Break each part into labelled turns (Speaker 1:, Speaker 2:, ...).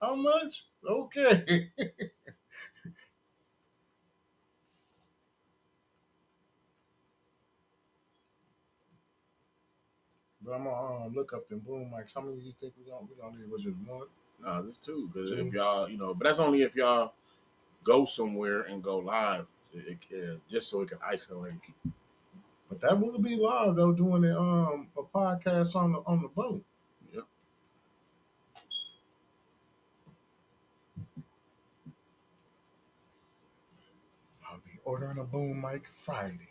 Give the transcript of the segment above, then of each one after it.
Speaker 1: How much? Okay. But I'm gonna look up them boom mics. How many do you think we gonna need? Was it one,
Speaker 2: No, there's two. Because if
Speaker 1: two?
Speaker 2: y'all, but that's only if y'all go somewhere and go live. It can, just so it can isolate.
Speaker 1: But that will be live though, doing it a podcast on the boat.
Speaker 2: Yep.
Speaker 1: I'll be ordering a boom mic Friday.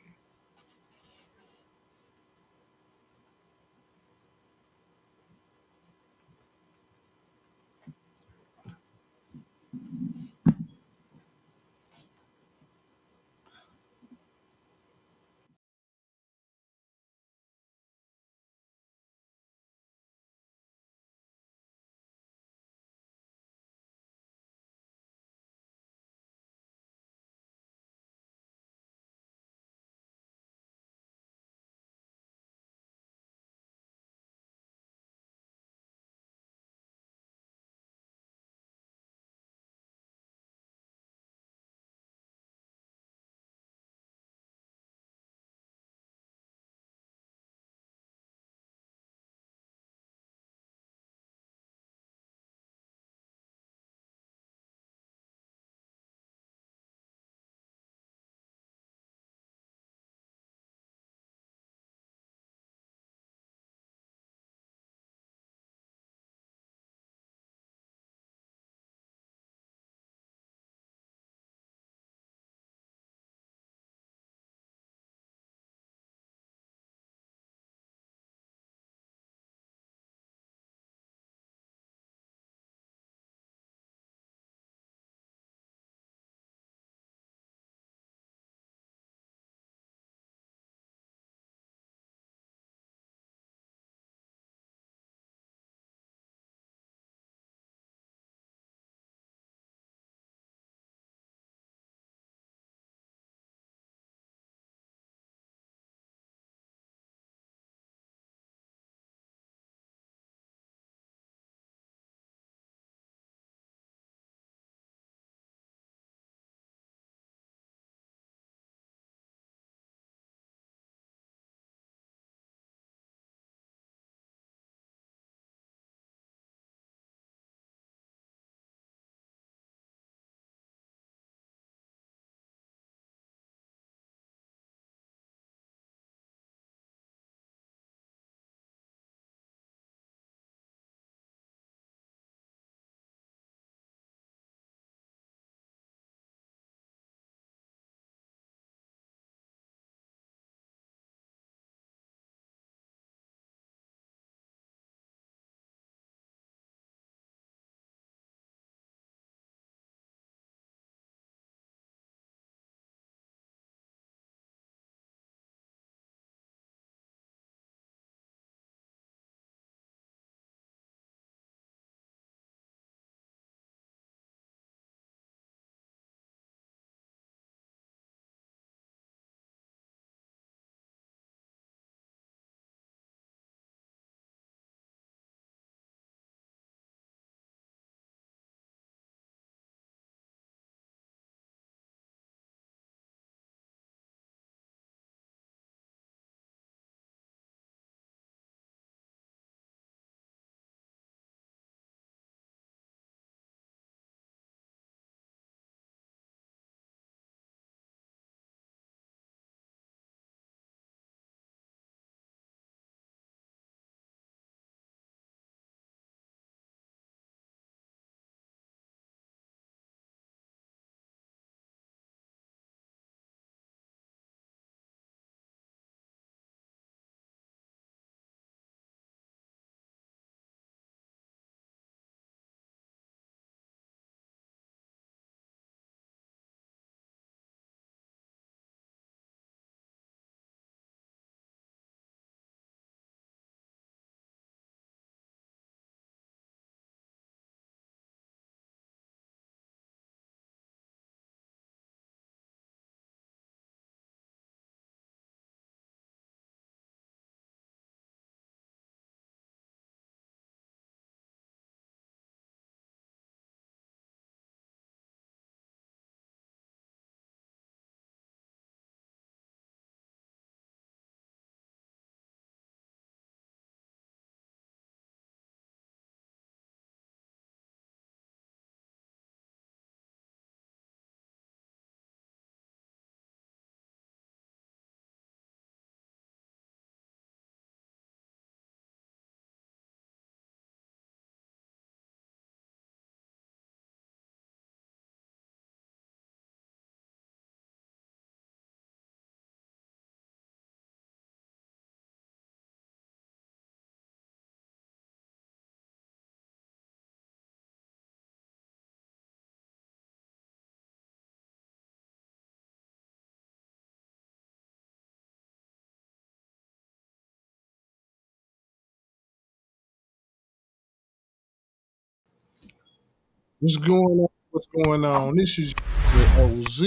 Speaker 1: What's going on? What's going on? This is your OZ.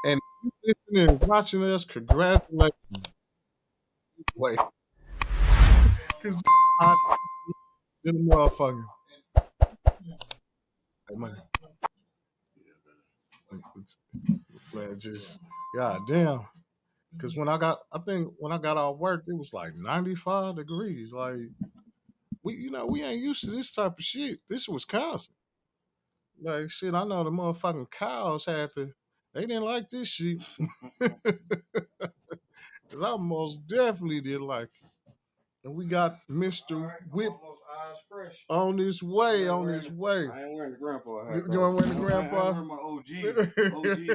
Speaker 1: And if you listening and watching us, congratulations. Wait, because I did a motherfucker. Hey, man, just, god damn. Because I think when I got off work, it was like 95 degrees. Like, we ain't used to this type of shit. This is Wisconsin. Like, shit, I know the motherfucking cows they didn't like this shit. Because I most definitely did like it. And we got Mr. Whipp on his way, on his way.
Speaker 3: I ain't wearing the grandpa hat.
Speaker 1: You ain't wearing the grandpa?
Speaker 3: I ain't wearing my OG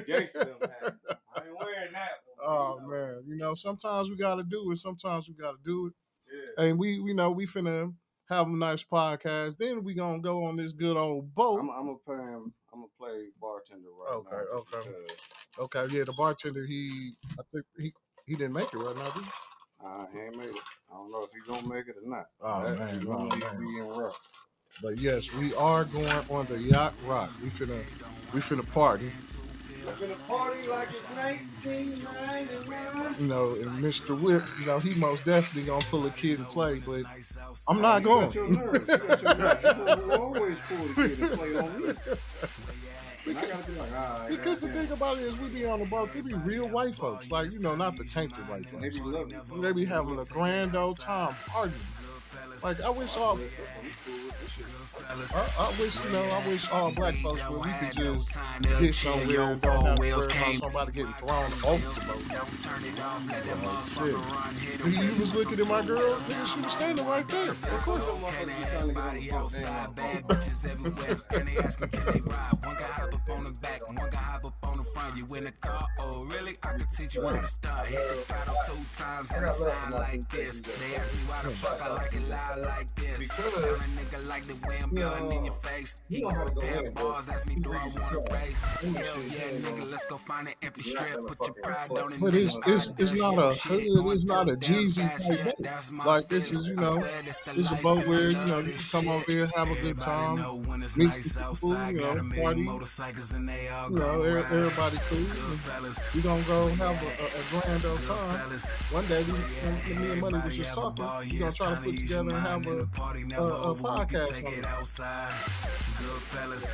Speaker 3: gangster hat. I ain't wearing that one.
Speaker 1: Oh man, sometimes we gotta do it. Sometimes we gotta do it.
Speaker 3: Yeah.
Speaker 1: And we finna have a nice podcast. Then we gonna go on this good old boat.
Speaker 3: I'm gonna play bartender right now.
Speaker 1: Okay. Yeah, the bartender. I think he didn't make it right now, did he?
Speaker 3: He ain't made it. I don't know if he's gonna make it or not.
Speaker 1: Oh man,
Speaker 3: Be in rough.
Speaker 1: But yes, we are going on the yacht rock. We finna party.
Speaker 3: We're gonna party like it's 1991.
Speaker 1: And Mr. Whipp, he most definitely gonna pull a kid and play, but I'm not going.
Speaker 3: You always pull the kid and play on me. And I gotta be like, all right.
Speaker 1: Because the thing about it is, we be on the boat. They be real white folks, like not the tainted white folks.
Speaker 3: They be loving it.
Speaker 1: They be having a grand old time partying. Like I wish all black folks where we could just get somewhere and don't have to worry about somebody getting thrown off the boat. Shit. You was looking at my girl, nigga, she was standing right there. Of course.
Speaker 4: Everybody outside, bad bitches everywhere, and they asking can they ride. One guy hop up on the back, and one guy hop up on the front. You in the car? Oh really? I can teach you how to start. Hit the throttle 2 times and it sound like this. They ask me why the fuck I like it loud like this. Tell a nigga like the way I'm blowing in your face. He got a pair of balls, ask me do I want to race. Hell yeah, nigga, let's go find an empty strip. Put your pride on it.
Speaker 1: But it's not a hood, it's not a Jeezy type boat. Like this is, it's a boat where, you can come over there, have a good time, meet some people, party, everybody cool. We gonna go have a grand old time. One day, me and Money was just talking. We gonna try to put together and have a podcast on it.
Speaker 4: Good fellas,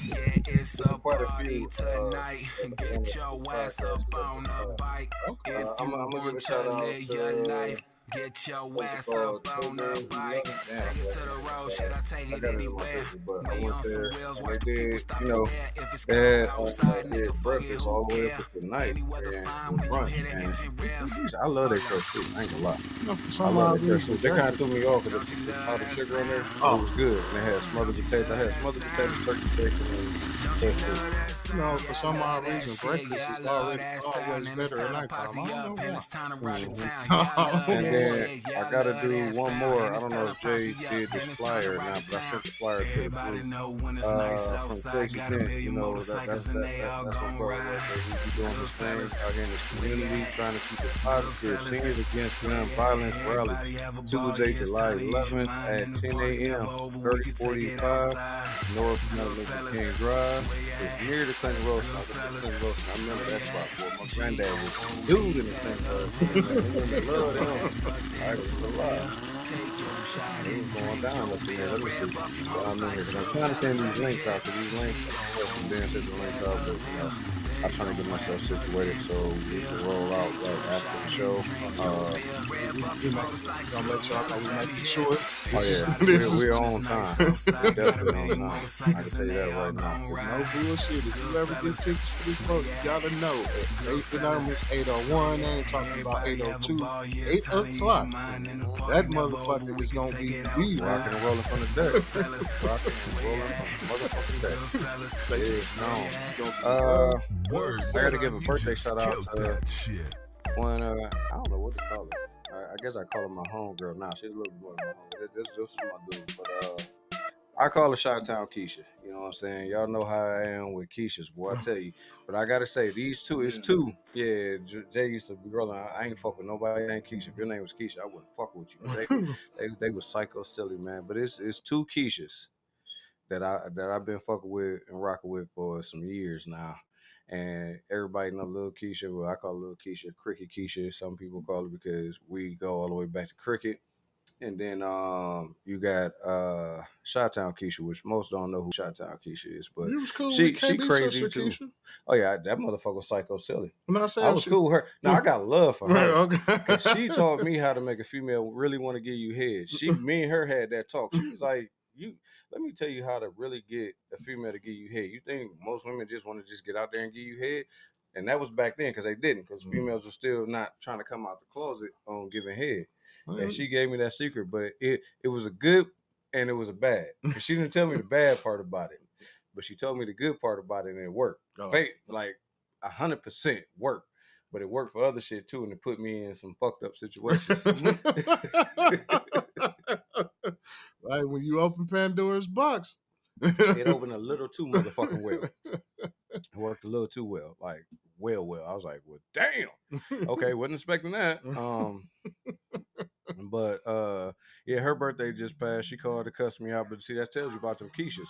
Speaker 4: yeah, it's a party tonight. Get your ass up on a bike. If you want to live your life, get your ass up on a bike. Take it to the road, shit, I take it anywhere. Me on some wheels, watch the people stop and stare. If it's cold outside, nigga, fuck it, who care? Any weather fine when you hit an engine rev.
Speaker 3: I love that crust too. I ain't gonna lie.
Speaker 1: For some
Speaker 3: I love
Speaker 1: odd
Speaker 3: that crust.
Speaker 1: reason,
Speaker 3: They kind of threw me off with all the sugar on there. It was good. And they had smothered potatoes. I had smothered potatoes, turkey bacon, and
Speaker 1: for some odd reason, breakfast is always better at nighttime. I don't know
Speaker 3: and then I gotta do one more. I don't know if Jay did this flyer or not, but I sent the flyer to the group. From Crazy Pin, that's what bro right there. He's doing his thing out here in this community, trying to keep it positive. Seniors Against Gun Violence Rally, Tuesday, July 11th at 10 a.m. 3045 North Lincoln King Drive. It's near the Clinton Road. I remember that spot for my granddad was dude in the Clinton Road. I love them. I was alive. It was going down up there. Let me see. I'm trying to send these links out to these links. Ben sent the links out, but I'm trying to get myself situated so we can roll out right after the show.
Speaker 1: I'm gonna let y'all know we make it short.
Speaker 3: We're on time. We're definitely on time. I can tell you that right now.
Speaker 1: No bullshit. If you ever get tickets for this boat, you gotta know. The number is 801. I ain't talking about 802. 8 o'clock. That motherfucker is gonna be
Speaker 3: rocking and rolling from the deck. Rocking and rolling from the motherfucking deck. Say it. No. I gotta give a birthday shout out to one. I don't know what to call her. I guess I call her my homegirl now. She's a little bit more than my homegirl. This is my dude, but I call her Chi-Town Keisha. You know what I'm saying? Y'all know how I am with Keisha's, boy. I tell you. But I gotta say, these two, it's two. Yeah, Jay used to be rolling. I ain't fuck with nobody named Keisha. If your name was Keisha, I wouldn't fuck with you. They were psycho silly, man. But it's two Keishas that I've been fucking with and rocking with for some years now. And everybody know Little Keisha. Well, I call Little Keisha Cricket Keisha. Some people call it because we go all the way back to cricket. And then you got Chi-Town Keisha, which most don't know who Chi-Town Keisha is, but
Speaker 1: You was cool with
Speaker 3: she
Speaker 1: KB
Speaker 3: crazy
Speaker 1: sister,
Speaker 3: too.
Speaker 1: Keisha?
Speaker 3: Oh yeah, that motherfucker was psycho silly.
Speaker 1: When I
Speaker 3: I
Speaker 1: said
Speaker 3: was
Speaker 1: she,
Speaker 3: cool with her. Now I got love for her.
Speaker 1: okay.
Speaker 3: Cause she taught me how to make a female really want to give you head. Me and her had that talk. She was like, let me tell you how to really get a female to give you head. You think most women just want to just get out there and give you head? And that was back then because they didn't, because females were still not trying to come out the closet on giving head. And she gave me that secret, but it was a good and it was a bad. Because she didn't tell me the bad part about it, but she told me the good part about it, and it worked. Like 100% worked. But it worked for other shit too, and it put me in some fucked up situations.
Speaker 1: Like when you open Pandora's box.
Speaker 3: It opened a little too motherfucking well. It worked a little too well. Like well. I was like, well, damn. Okay, wasn't expecting that. But yeah, her birthday just passed. She called to cuss me out, but see, that tells you about them Keishas.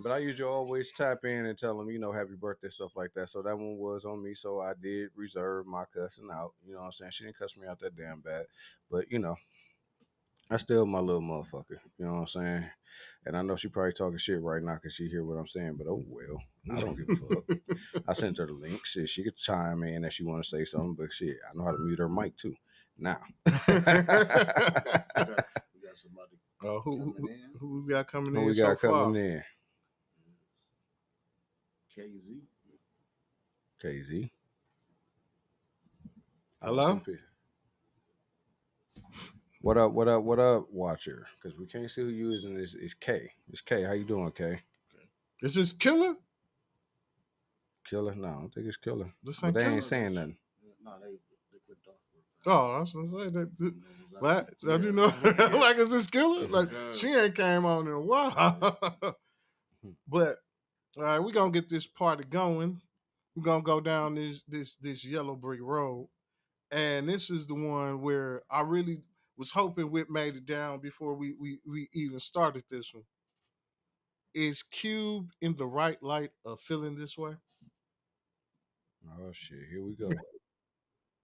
Speaker 3: But I usually always tap in and tell them, happy birthday, stuff like that. So that one was on me. So I did reserve my cussing out. You know what I'm saying? She didn't cuss me out that damn bad. But, I still my little motherfucker. You know what I'm saying? And I know she probably talking shit right now because she hear what I'm saying. But oh well, I don't give a fuck. I sent her the link. Shit, she could chime in if she want to say something. But shit, I know how to mute her mic too. Now.
Speaker 2: We got somebody.
Speaker 1: Who we got coming in?
Speaker 3: Who we got coming in? KZ.
Speaker 1: Hello?
Speaker 3: What up, watcher? Because we can't see who you is, and it's K. It's K. How you doing, K?
Speaker 1: Is this Killer?
Speaker 3: Killer? No, I don't think it's Killer.
Speaker 1: But
Speaker 3: they ain't saying nothing.
Speaker 2: No, they clicked off.
Speaker 1: Oh, I was gonna say that. What? You know, like, is this Killer? Like, she ain't came on in a while. But all right, we're gonna get this party going. We're gonna go down this yellow brick road. And this is the one where I really was hoping Whipp made it down before we even started this one. Is Cube in the right light of feeling this way?
Speaker 3: Oh shit, here we go.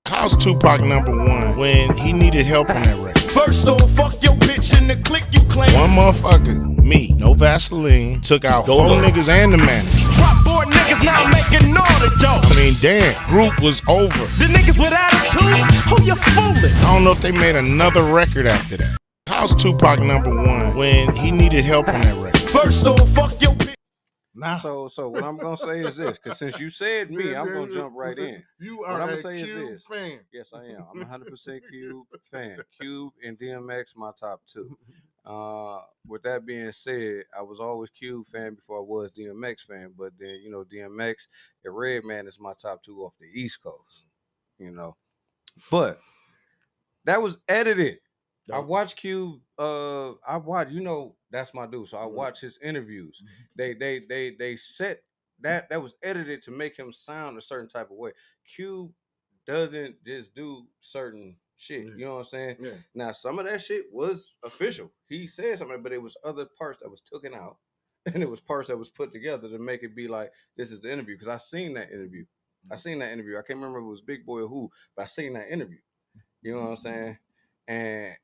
Speaker 5: How's Tupac #1 when he needed help on that record?
Speaker 4: First off, fuck your bitch in the click you claim.
Speaker 5: One motherfucker, me, no Vaseline, took out 4 niggas and the manager.
Speaker 4: Drop 4 niggas now making all the dough.
Speaker 5: I mean, damn, group was over.
Speaker 4: The niggas with attitudes, who you fooling?
Speaker 5: I don't know if they made another record after that. How's Tupac #1 when he needed help on that record?
Speaker 4: First off, fuck your bitch.
Speaker 1: Nah.
Speaker 3: So what I'm gonna say is this, because since you said me, I'm gonna jump right in.
Speaker 1: You
Speaker 3: what
Speaker 1: are
Speaker 3: I'm
Speaker 1: a
Speaker 3: gonna say
Speaker 1: Cube
Speaker 3: is this.
Speaker 1: fan.
Speaker 3: Yes, I am. I'm 100% Cube fan. Cube and DMX, my top 2. With that being said, I was always Cube fan before I was DMX fan, but then DMX and Redman is my top 2 off the East Coast. But that was edited. I watch Cube. That's my dude. So I watch his interviews. They set that was edited to make him sound a certain type of way. Cube doesn't just do certain shit. You know what I'm saying?
Speaker 1: Yeah.
Speaker 3: Now some of that shit was official. He said something, but it was other parts that was taken out, and it was parts that was put together to make it be like this is the interview. Because I seen that interview. I can't remember if it was Big Boy or who, but I seen that interview. You know what I'm saying? And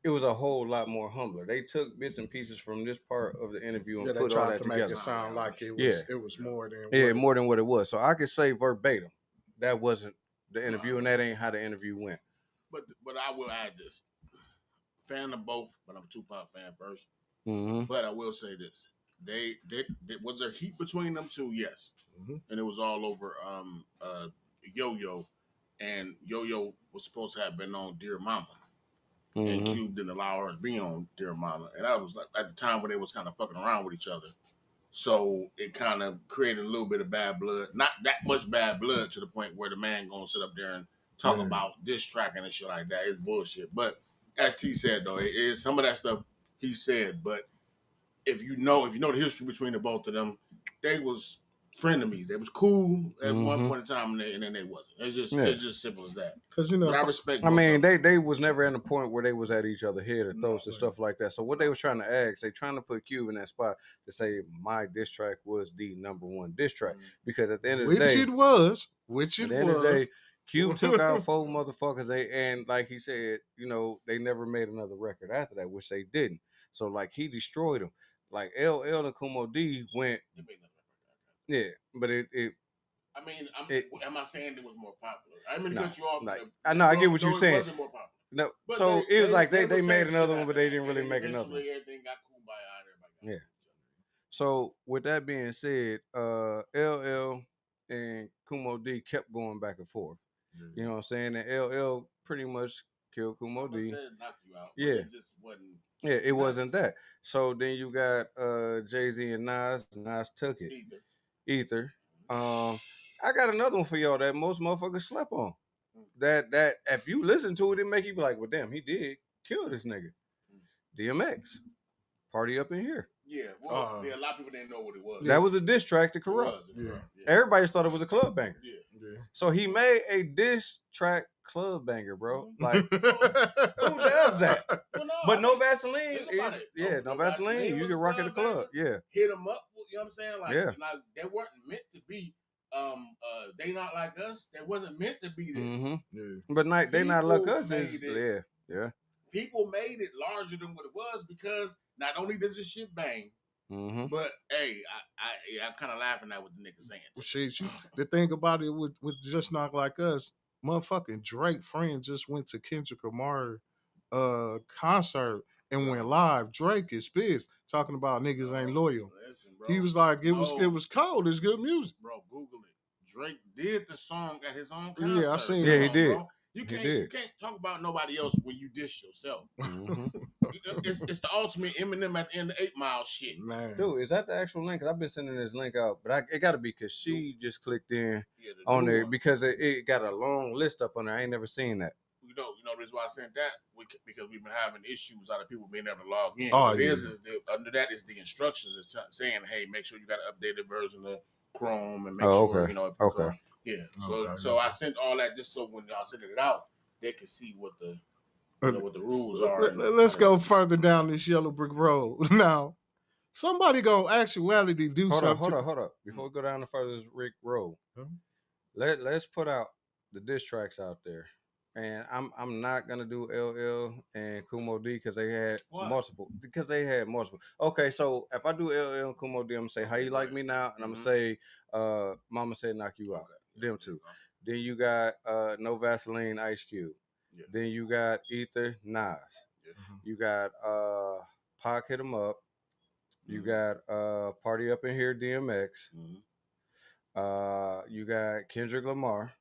Speaker 3: it was a whole lot more humbler. They took bits and pieces from this part of the interview and put all that together.
Speaker 1: Make it sound like it was more than
Speaker 3: more than what it was. So I could say verbatim that wasn't the interview, and that ain't how the interview went.
Speaker 2: But I will add this: fan of both, but I'm a Tupac fan first.
Speaker 3: Mm-hmm.
Speaker 2: But I will say this: they was there heat between them two, yes, and it was all over Yo-Yo, and Yo-Yo was supposed to have been on Dear Mama. And Cube didn't allow her to be on Dear Mama. And that was like at the time when they was kind of fucking around with each other. So it kind of created a little bit of bad blood. Not that much bad blood to the point where the man gonna sit up there and talk about diss tracking and shit like that. It's bullshit. But as T said though, it is some of that stuff he said, but if you know the history between the both of them, they was frenemies. They was cool at one point in time, and then they wasn't. It's just simple as that.
Speaker 1: Because
Speaker 2: but I respect.
Speaker 3: I mean, they was never in a point where they was at each other's head or throats and stuff like that. So what they was trying to ask, they trying to put Cube in that spot to say my diss track was the #1 diss track because at the end of the day,
Speaker 1: at the
Speaker 3: end of the day, Cube took out 4 motherfuckers. And like he said, they never made another record after that, which they didn't. So like he destroyed them. Like LL and Kumo D went. Yeah, but it
Speaker 2: I mean, am I saying it was more popular? I mean, to cut you off.
Speaker 3: I know, I get what you're saying.
Speaker 2: It wasn't more popular.
Speaker 3: No, but so it was like they made another one, but they didn't really make another one.
Speaker 2: Everything got kumbaya and everybody got
Speaker 3: So with that being said, LL and Kumo D kept going back and forth. You know what I'm saying? And LL pretty much killed Kumo D.
Speaker 2: Knocked you out,
Speaker 3: yeah,
Speaker 2: it just wasn't.
Speaker 3: Yeah, it wasn't that. So then you got Jay-Z and Nas. Nas took it. Ether. I got another one for y'all that most motherfuckers slept on. That if you listen to it, it make you be like, well, damn, he did kill this nigga. DMX. Party Up in Here.
Speaker 2: Yeah, well, a lot of people didn't know what it was.
Speaker 3: That was a diss track to Corrupt. Everybody thought it was a club banger.
Speaker 2: Yeah.
Speaker 3: So he made a diss track club banger, bro. Like, who does that? Well, no, but no Vaseline is, no Vaseline. You can rock at the club. Yeah.
Speaker 2: Hit them up. You know what I'm saying? Like, they weren't meant to be. They Not Like Us. They wasn't meant to be this.
Speaker 3: But They Not Like Us is yeah.
Speaker 2: People made it larger than what it was because not only does this shit bang, but hey, I'm kind of laughing at what the niggas saying.
Speaker 1: Well, shit, the thing about it with Just Not Like Us, motherfucking Drake friend just went to Kendrick Lamar concert and went live. Drake is pissed, talking about niggas ain't loyal.
Speaker 2: Listen, bro,
Speaker 1: he was like, it was cold. It's good music.
Speaker 2: Bro, Google it. Drake did the song at his own concert.
Speaker 1: Yeah, I seen
Speaker 3: it. He did.
Speaker 2: Bro. You can't talk about nobody else when you diss yourself. It's the ultimate Eminem at the end of 8 Mile shit.
Speaker 3: Man. Dude, is that the actual link? I've been sending this link out, but it got to be because she just clicked in on there because it got a long list up on there. I ain't never seen that.
Speaker 2: You know the reason why I sent that? Because we've been having issues out of people being able to log in. Under that is the instructions. It's saying, hey, make sure you got an updated version of Chrome and make sure, if yeah. So I sent all that just so when y'all send it out, they can see what the rules are.
Speaker 1: Let's go further down this yellow brick road. Now, somebody gonna actuality do something.
Speaker 3: Hold up. Before we go down the furthest Rick road, let's put out the diss tracks out there. And I'm not gonna do LL and Kumo D because they had multiple. Okay, so if I do LL and Kumo D, I'm gonna say How You Like Me Now, and I'm gonna say Mama Said Knock You Out. Okay. Them two. Then you got No Vaseline, Ice Cube. Yeah. Then you got Ether, Nas. Yeah. You got Pac, Hit 'Em Up. You got Party Up in Here, DMX. You got Kendrick Lamar.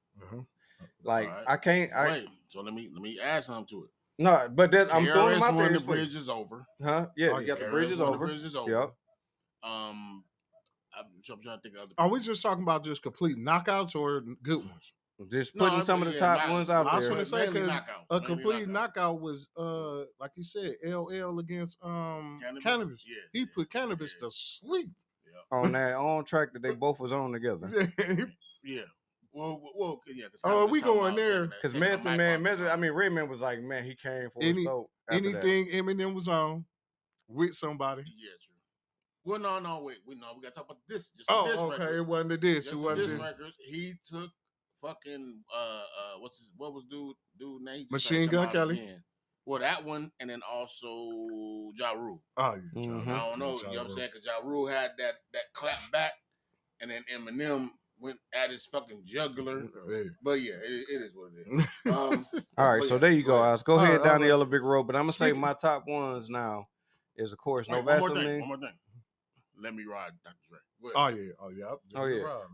Speaker 3: Like I can't.
Speaker 2: Wait. So let me add something to it.
Speaker 3: No, but I'm throwing them out there.
Speaker 2: The bridge is over.
Speaker 3: Huh? Yeah, you got the bridge is over.
Speaker 2: The bridge is over.
Speaker 3: Yep.
Speaker 2: I'm trying to think of other.
Speaker 1: Are we just talking about just complete knockouts or good ones?
Speaker 3: Just putting some of the top ones out there.
Speaker 1: I was going to say because a complete knockout was like you said, LL against Cannabis. Yeah, he put Cannabis to sleep
Speaker 3: on that on track that they both was on together.
Speaker 2: Yeah. Well, yeah.
Speaker 1: Oh, we going there
Speaker 3: because Method Man. I mean, Redman was like, man, he came for his throat.
Speaker 1: Anything Eminem was on with somebody.
Speaker 2: Yeah, true. Well, no, wait. We gotta talk about this. Just
Speaker 1: okay.
Speaker 2: Records.
Speaker 1: It wasn't the diss.
Speaker 2: It wasn't this records. He took fucking what was dude name?
Speaker 1: Machine Gun Kelly.
Speaker 2: Again. Well, that one, and then also Ja Rule.
Speaker 1: Oh, yeah.
Speaker 2: I don't know. You know what I'm saying? Because Ja Rule had that clap back, and then Eminem went at his fucking jugular. But yeah, it is what it is.
Speaker 3: All right, so there you go, Oz. Go ahead down the yellow brick road. But I'm gonna say my top ones now is of course No Vaseline.
Speaker 2: One more thing. Let Me Ride, Dr. Dre.
Speaker 1: Oh yeah.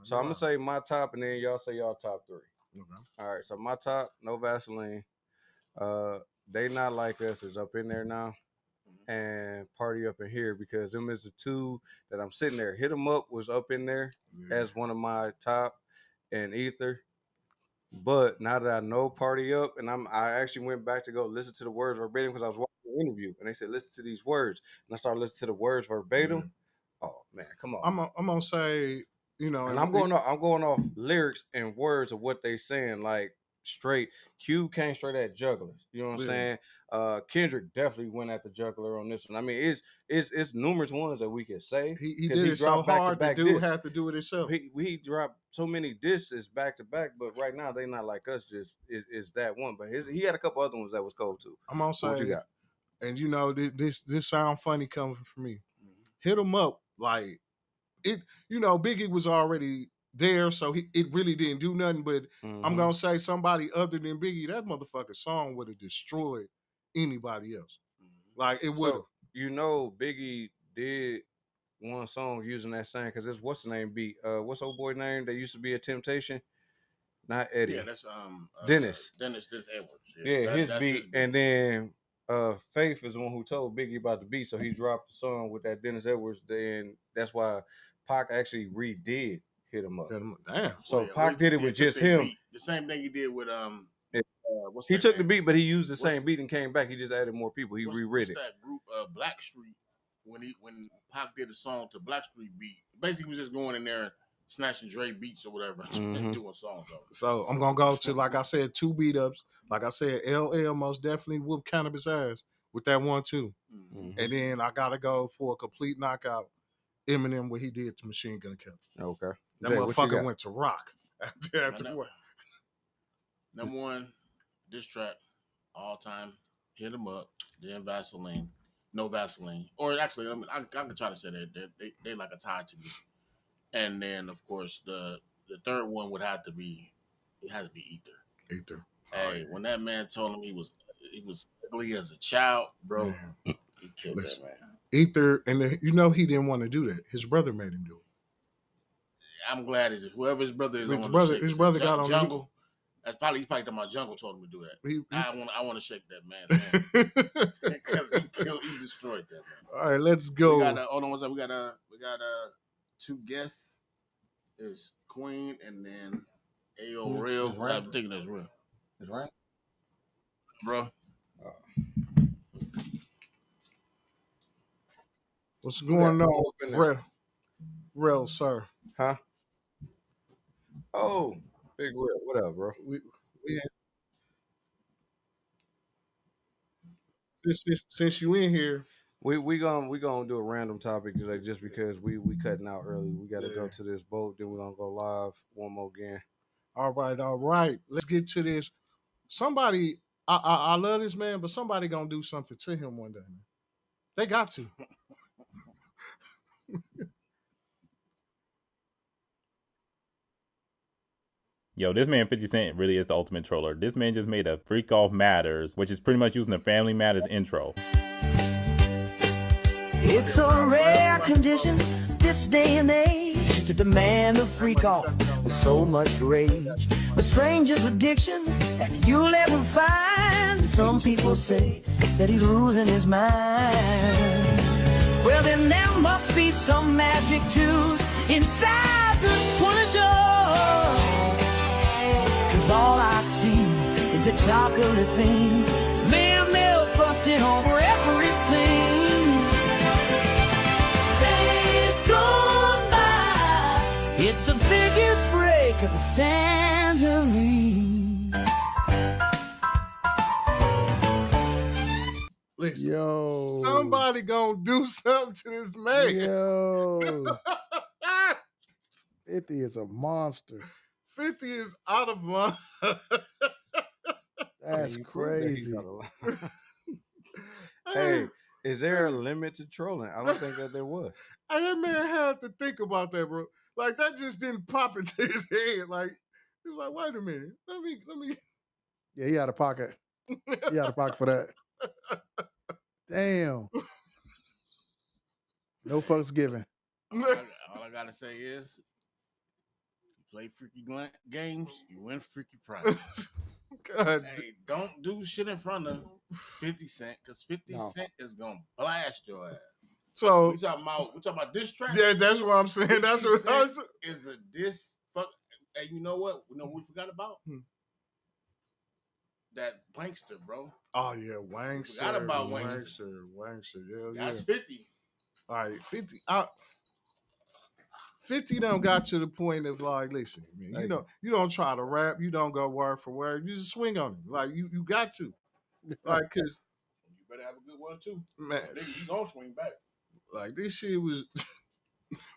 Speaker 3: So I'm gonna say my top, and then y'all say y'all top three.
Speaker 1: Okay.
Speaker 3: All right. So my top, No Vaseline. They Not Like Us is up in there now, and Party Up in Here because them is the two that I'm sitting there. Hit 'Em Up was up in there as one of my top, and Ether. But now that I know Party Up, and I actually went back to go listen to the words verbatim because I was watching interview, and they said, listen to these words. And I started listening to the words verbatim. Oh man, come on.
Speaker 1: I'm gonna say,
Speaker 3: and I'm going off lyrics and words of what they saying, like straight. Q came straight at jugglers. You know what I'm saying? Kendrick definitely went at the juggler on this one. I mean, it's numerous ones that we can say.
Speaker 1: He did it so hard the dude had to do it himself.
Speaker 3: He dropped so many disses back to back, but right now they not like us. Just is that one, but he had a couple other ones that was cold too.
Speaker 1: I'm gonna say,
Speaker 3: what you got?
Speaker 1: And this sound funny coming from me. Hit him up like it. Biggie was already there, so it really didn't do nothing. But I'm gonna say somebody other than Biggie, that motherfucking song would have destroyed anybody else. Like it would have.
Speaker 3: So, Biggie did one song using that same, because it's what's the name beat? What's old boy name that used to be a Temptation? Not Eddie.
Speaker 2: Yeah, that's
Speaker 3: Dennis.
Speaker 2: Dennis Edwards.
Speaker 3: Yeah, his beat. And then Faith is the one who told Biggie about the beat, so he dropped the song with that Dennis Edwards. Then that's why Pac actually redid Hit 'Em Up.
Speaker 1: Damn.
Speaker 3: So Pac did it with just him.
Speaker 2: Beat. The same thing he did with
Speaker 3: he took the beat, but he used the same beat and came back. He just added more people. He rewritten it.
Speaker 2: That group Blackstreet, when Pac did a song to Blackstreet beat, basically he was just going in there snatching Dre beats or whatever and doing songs over.
Speaker 1: So I'm gonna go to, like I said, 2 beat ups. Like I said, LL most definitely whooped Cannabis ass with that 1-2. And then I gotta go for a complete knockout, Eminem, what he did to Machine Gun Kelly.
Speaker 3: Okay.
Speaker 1: That motherfucker went to rock after what?
Speaker 2: Number one diss track all time, Hit 'Em Up, then Vaseline, No Vaseline, or actually I can try to say that they like a tie to me. And then of course the third one would have to be Ether. Hey, when that man told him he was ugly as a child, bro, man. He killed that man.
Speaker 1: Ether, and he didn't want to do that. His brother made him do it.
Speaker 2: I'm glad whoever his brother is.
Speaker 1: His brother got on
Speaker 2: Jungle. He's probably talking about Jungle told him to do that. I want to shake that man's hand because he destroyed that man.
Speaker 1: All right, let's go.
Speaker 2: Hold on one second. We got 2 guests. It's Queen and then A.O. Real. I'm thinking that's real.
Speaker 3: It's right,
Speaker 2: bro.
Speaker 1: What's going on, Real, sir?
Speaker 3: Huh? Oh, Big Real. What up, bro?
Speaker 1: Since you in here,
Speaker 3: we gonna do a random topic today, just because we cutting out early. We got to go to this boat, then we're gonna go live one more again.
Speaker 1: All right. Let's get to this. Somebody, I love this man, but somebody gonna do something to him one day, man. They got to.
Speaker 6: Yo, this man 50 Cent really is the ultimate troller. This man just made a Freak Off Matters, which is pretty much using the Family Matters intro.
Speaker 7: It's a rare condition this day and age to demand a freak off with so much rage. A stranger's addiction that you'll ever find. Some people say that he's losing his mind. Well, then there must be some magic juice inside the Punisher. All I see is a chocolate thing. Man, milk busting over everything. Days gone by. It's the biggest break of the tangerine.
Speaker 1: Listen,
Speaker 8: yo,
Speaker 1: somebody gonna do something to this man.
Speaker 8: Yo, 50 is a monster.
Speaker 1: 50 is out of line.
Speaker 8: That's crazy.
Speaker 3: Hey, is there a limit to trolling? I don't think that there was.
Speaker 1: And that man had to think about that, bro. Like, that just didn't pop into his head. Like, he was like, wait a minute. Let me.
Speaker 8: Yeah, he out of pocket. He out of pocket for that. Damn. No fucks given.
Speaker 2: All I gotta say is, play freaky games, you win freaky prizes.
Speaker 1: God.
Speaker 2: Hey, don't do shit in front of 50 Cent, because 50 Cent is gonna blast your ass.
Speaker 1: So
Speaker 2: we talking about diss tracks.
Speaker 1: Yeah, that's what I'm saying. That's what I'm saying.
Speaker 2: Is a diss fuck. And you know what? You know what we forgot about? that Wankster, bro.
Speaker 1: Oh yeah, Wankster.
Speaker 2: Forgot about Wankster.
Speaker 1: Wankster. Yeah,
Speaker 2: That's 50.
Speaker 1: All right, 50. 50 done got to the point of like, listen, man, you don't try to rap, you don't go word for word, you just swing on him. Like you got to. Like, cause
Speaker 2: you better have a good one too.
Speaker 1: Man,
Speaker 2: nigga, you gonna swing back.
Speaker 1: Like this shit was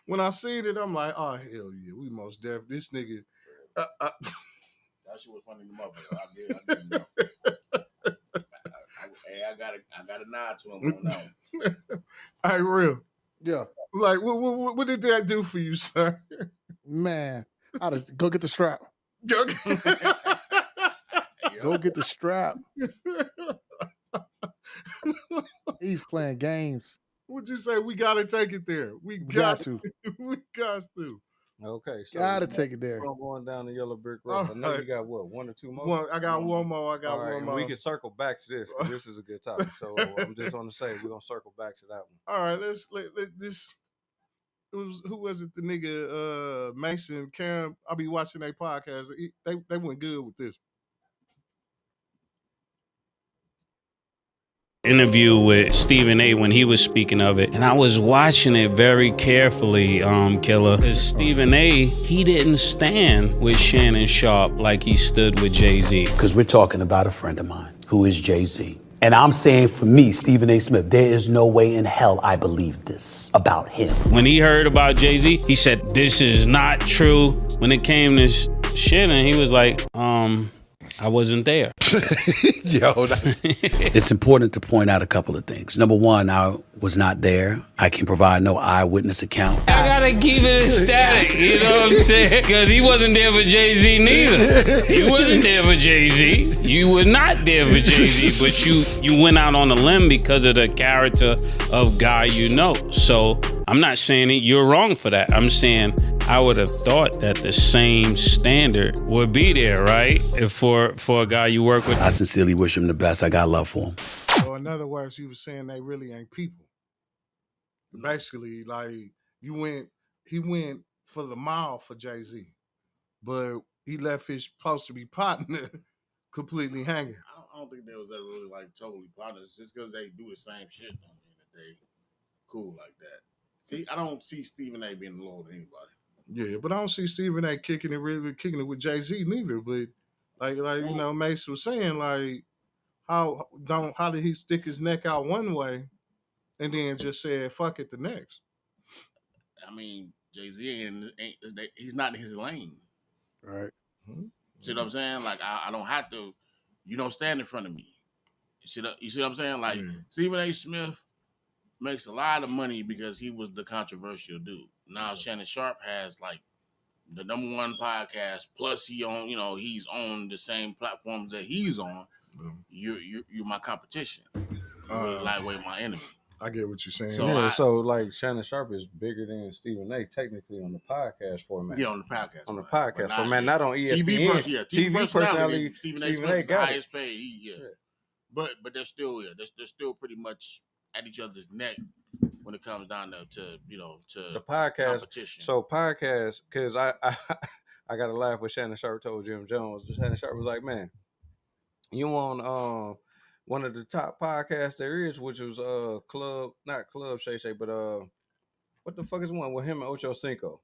Speaker 1: when I seen it, I'm like, oh hell yeah, we most deaf. This nigga
Speaker 2: that shit was funny to motherfucker. I did know. I got a nod to him on that one.
Speaker 1: All right, real.
Speaker 8: Yeah.
Speaker 1: Like, what did that do for you, sir?
Speaker 8: Man, I just go get the strap. Go get the strap. He's playing games.
Speaker 1: Would you say we gotta take it there? We got to. We got to.
Speaker 3: Okay, so
Speaker 8: gotta take it there.
Speaker 3: I'm going down the yellow brick road. I know you got what, 1 or 2 more?
Speaker 1: I got one more.
Speaker 3: All right, and we can circle back to this because this is a good topic. So I'm just going to say we're gonna circle back to that one.
Speaker 1: All right, let this. Who was it? The nigga Mason Cam. I'll be watching their podcast. They went good with this.
Speaker 9: Interview with Stephen A. when he was speaking of it, and I was watching it very carefully, Killer, because Stephen A. he didn't stand with Shannon Sharp like he stood with Jay-Z.
Speaker 10: Because we're talking about a friend of mine who is Jay-Z. And I'm saying for me, Stephen A. Smith, there is no way in hell I believe this about him.
Speaker 9: When he heard about Jay-Z, he said, this is not true. When it came to Shannon, he was like, I wasn't there.
Speaker 10: It's important to point out a couple of things. Number one, I was not there. I can provide no eyewitness account.
Speaker 9: I gotta keep it static, you know what I'm saying? Because he wasn't there for Jay-Z neither. You wasn't there for Jay-Z. You were not there for Jay-Z, but you went out on a limb because of the character of guy you know. So I'm not saying that you're wrong for that. I'm saying I would have thought that the same standard would be there, right? If for a guy you work with.
Speaker 10: I sincerely wish him the best. I got love for him.
Speaker 1: So in other words, he was saying they really ain't people. Basically, like he went for the mile for Jay-Z, but he left his supposed to be partner completely hanging.
Speaker 2: I don't think they was ever really like totally partners. Just because they do the same shit don't mean that they cool like that. See, I don't see Stephen A. being loyal to anybody.
Speaker 1: Yeah, but I don't see Stephen A. kicking it with Jay-Z neither. But like you know, Mace was saying, like how did he stick his neck out one way and then just said fuck it the next?
Speaker 2: I mean, Jay-Z he's not in his lane.
Speaker 8: Right.
Speaker 1: Mm-hmm.
Speaker 2: See what I'm saying? Like I don't have to. You don't stand in front of me. You see what I'm saying? Like Stephen A. Smith makes a lot of money because he was the controversial dude. Now Shannon Sharp has like the #1 podcast, plus he's on the same platforms that he's on. You're my competition. You're lightweight my enemy.
Speaker 1: I get what you're saying.
Speaker 3: So like Shannon Sharp is bigger than Stephen A. technically on the podcast format.
Speaker 2: Yeah, on the podcast.
Speaker 3: On the podcast format, not on ESPN. TV personality. Stephen A. got
Speaker 2: highest paid. But they're still they're still pretty much at each other's neck when it comes down to
Speaker 3: the podcast
Speaker 2: competition.
Speaker 3: So podcast, because I got to laugh when Shannon Sharp told Jim Jones. Shannon Sharp was like, man, you on one of the top podcasts there is, which was not Club Shay Shay, but what the fuck is one with him and Ocho Cinco?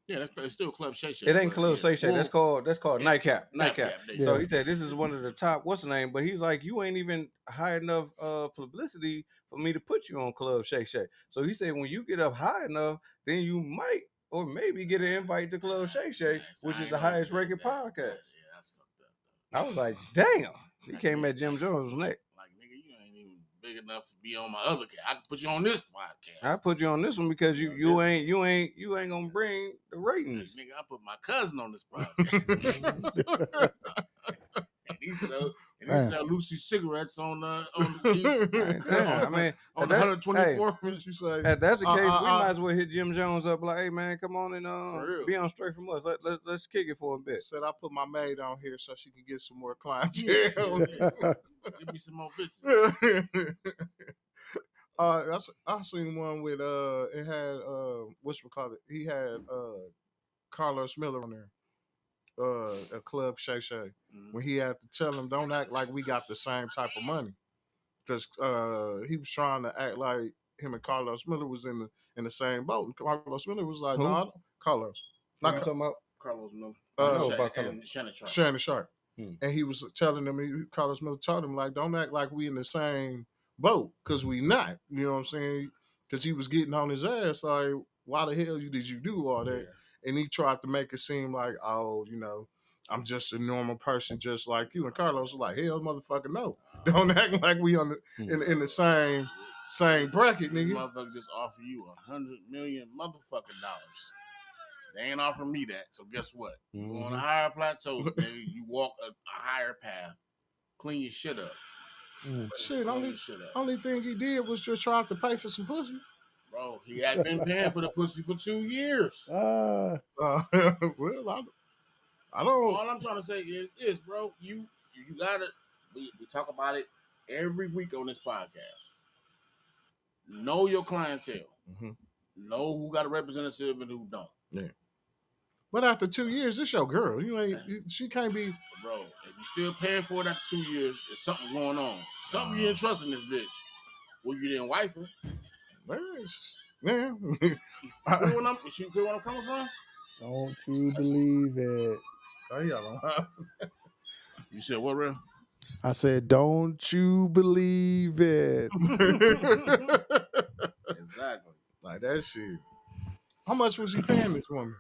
Speaker 2: Yeah, it's still Club Shay Shay.
Speaker 3: It ain't Club Shay Shay. That's called Nightcap.
Speaker 2: Nightcap.
Speaker 3: So he said this is one of the top. What's the name? But he's like, you ain't even high enough publicity for me to put you on Club Shay Shay. So he said when you get up high enough, then you might or maybe get an invite to Club Shay Shay, which is the highest rated podcast.
Speaker 2: Yeah, that's fucked up.
Speaker 3: I was like, damn. He came at Jim Jones' neck.
Speaker 2: Like, nigga, you ain't even big enough to be on my other cast. I can put you on this podcast.
Speaker 3: I put you on this one because you ain't gonna bring the ratings.
Speaker 2: Nigga, I put my cousin on this podcast. and he sell Lucy cigarettes on the
Speaker 3: I mean,
Speaker 2: on the 124th.
Speaker 3: You say if that's the case, we might as well hit Jim Jones up like, hey man, come on and be on Straight From Us. Let's kick it for a bit.
Speaker 1: Said I put my maid on here so she can get some more clientele.
Speaker 2: Give me some more bitches.
Speaker 1: I seen one with it had whatchamacallit. He had Carlos Miller on there. at Club Shay Shay when he had to tell him, "Don't act like we got the same type of money," because he was trying to act like him and Carlos Miller was in the same boat, and Carlos Miller was like,
Speaker 3: Who?
Speaker 1: "No, I don't. Carlos,
Speaker 3: What
Speaker 1: not
Speaker 3: you talking about?
Speaker 2: Carlos Miller.
Speaker 3: I know about Carlos.
Speaker 2: And Shannon Sharp.
Speaker 1: Shannon Sharp."
Speaker 3: Hmm.
Speaker 1: And he was telling him, Carlos Miller told him, like, don't act like we in the same boat, because we not. You know what I'm saying? Because he was getting on his ass, like, why the hell did you do all that?
Speaker 2: Yeah.
Speaker 1: And he tried to make it seem like, oh, I'm just a normal person just like you. And Carlos was like, hell, motherfucker, no. Don't act like we on in the same bracket, nigga.
Speaker 2: Motherfucker just offer you $100 million motherfucking dollars. They ain't offering me that. So guess what? You on a higher plateau, nigga. You walk a higher path. Clean your shit up.
Speaker 1: Shit, only thing he did was just try to pay for some pussy.
Speaker 2: Bro, he had been paying for the pussy for 2 years.
Speaker 1: Well, I don't.
Speaker 2: All I'm trying to say is this, bro. You gotta. We talk about it every week on this podcast. Know your clientele.
Speaker 1: Mm-hmm.
Speaker 2: Know who got a representative and who don't.
Speaker 1: Yeah. But after 2 years, it's your girl. She can't be.
Speaker 2: Bro, if you still paying for it after 2 years, there's something going on. Something you didn't trust in this bitch. Well, you didn't wife her.
Speaker 1: Yeah.
Speaker 2: You feel where I'm coming from?
Speaker 8: Don't you believe it?
Speaker 1: Oh, yeah.
Speaker 2: You said what, real?
Speaker 8: I said, don't you believe it?
Speaker 2: Exactly.
Speaker 1: Like that shit. How much was he paying this woman?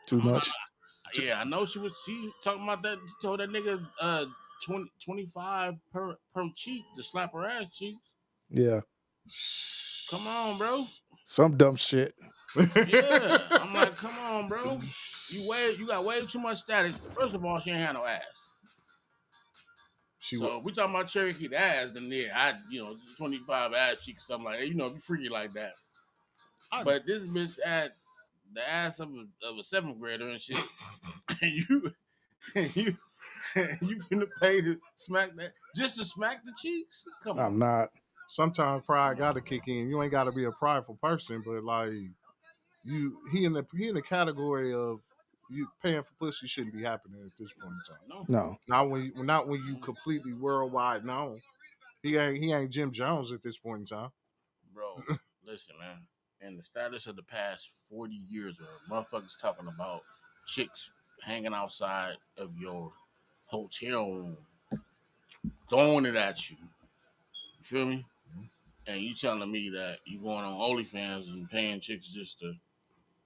Speaker 8: Too much.
Speaker 2: Yeah, I know she talking about that. She told that nigga 25 per cheek to slap her ass cheeks.
Speaker 8: Yeah.
Speaker 2: Come on, bro.
Speaker 8: Some dumb shit.
Speaker 2: Yeah. I'm like, come on, bro. You got way too much status. First of all, she ain't had no ass. So if we talking about Cherokee ass, then yeah, 25 ass cheeks, something like that. If you freaky like that. But this bitch had the ass of a seventh grader and shit. And you finna pay to smack that just to smack the cheeks? Come on.
Speaker 8: I'm not.
Speaker 1: Sometimes pride gotta kick in. You ain't gotta be a prideful person, but like he in the category of you paying for pussy shouldn't be happening at this point in time.
Speaker 8: No.
Speaker 1: Not when you completely worldwide known. He ain't Jim Jones at this point in time.
Speaker 2: Bro, listen, man. In the status of the past 40 years, where motherfuckers talking about chicks hanging outside of your hotel room, throwing it at you. You feel me? And you telling me that you going on OnlyFans and paying chicks just to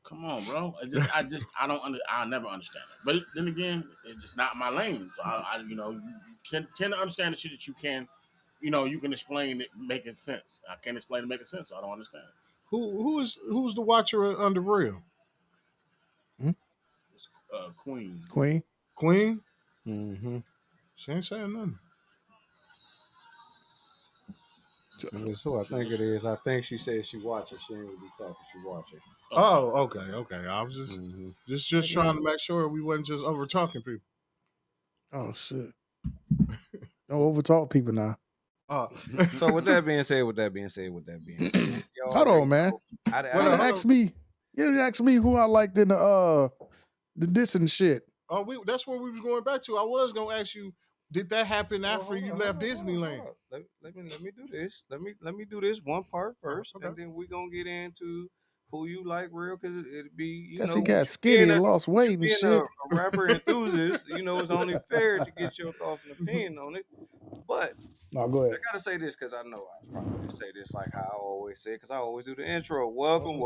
Speaker 2: come on, bro. I'll never understand it. But then again, it's just not my lane. So you can tend to understand the shit that you can, you can explain it making sense. I can't explain it making sense, so I don't understand it.
Speaker 1: Who's the watcher under real?
Speaker 2: Queen.
Speaker 1: Queen?
Speaker 3: Mm-hmm.
Speaker 1: She ain't saying nothing.
Speaker 3: That's who I think it is. I think she said she watching. She ain't really talking. She watching.
Speaker 1: Oh, okay. I was just trying to make sure we wasn't just over talking people.
Speaker 8: Oh shit! Don't overtalk people now.
Speaker 3: So with that being said,
Speaker 8: hold on, man. You didn't ask me who I liked in the diss and shit.
Speaker 1: Oh, that's what we was going back to. I was gonna ask you, did that happen after you left Disneyland?
Speaker 3: Let me do this. Let me do this one part first, and then we gonna get into who you like real, because it'd be
Speaker 8: Guess he got skinny and lost weight and shit.
Speaker 3: A rapper enthusiast, it's only fair to get your thoughts and opinion on it. But
Speaker 8: no, go ahead.
Speaker 3: I gotta say this because I know I probably just say this like how I always say, because I always do the intro. Welcome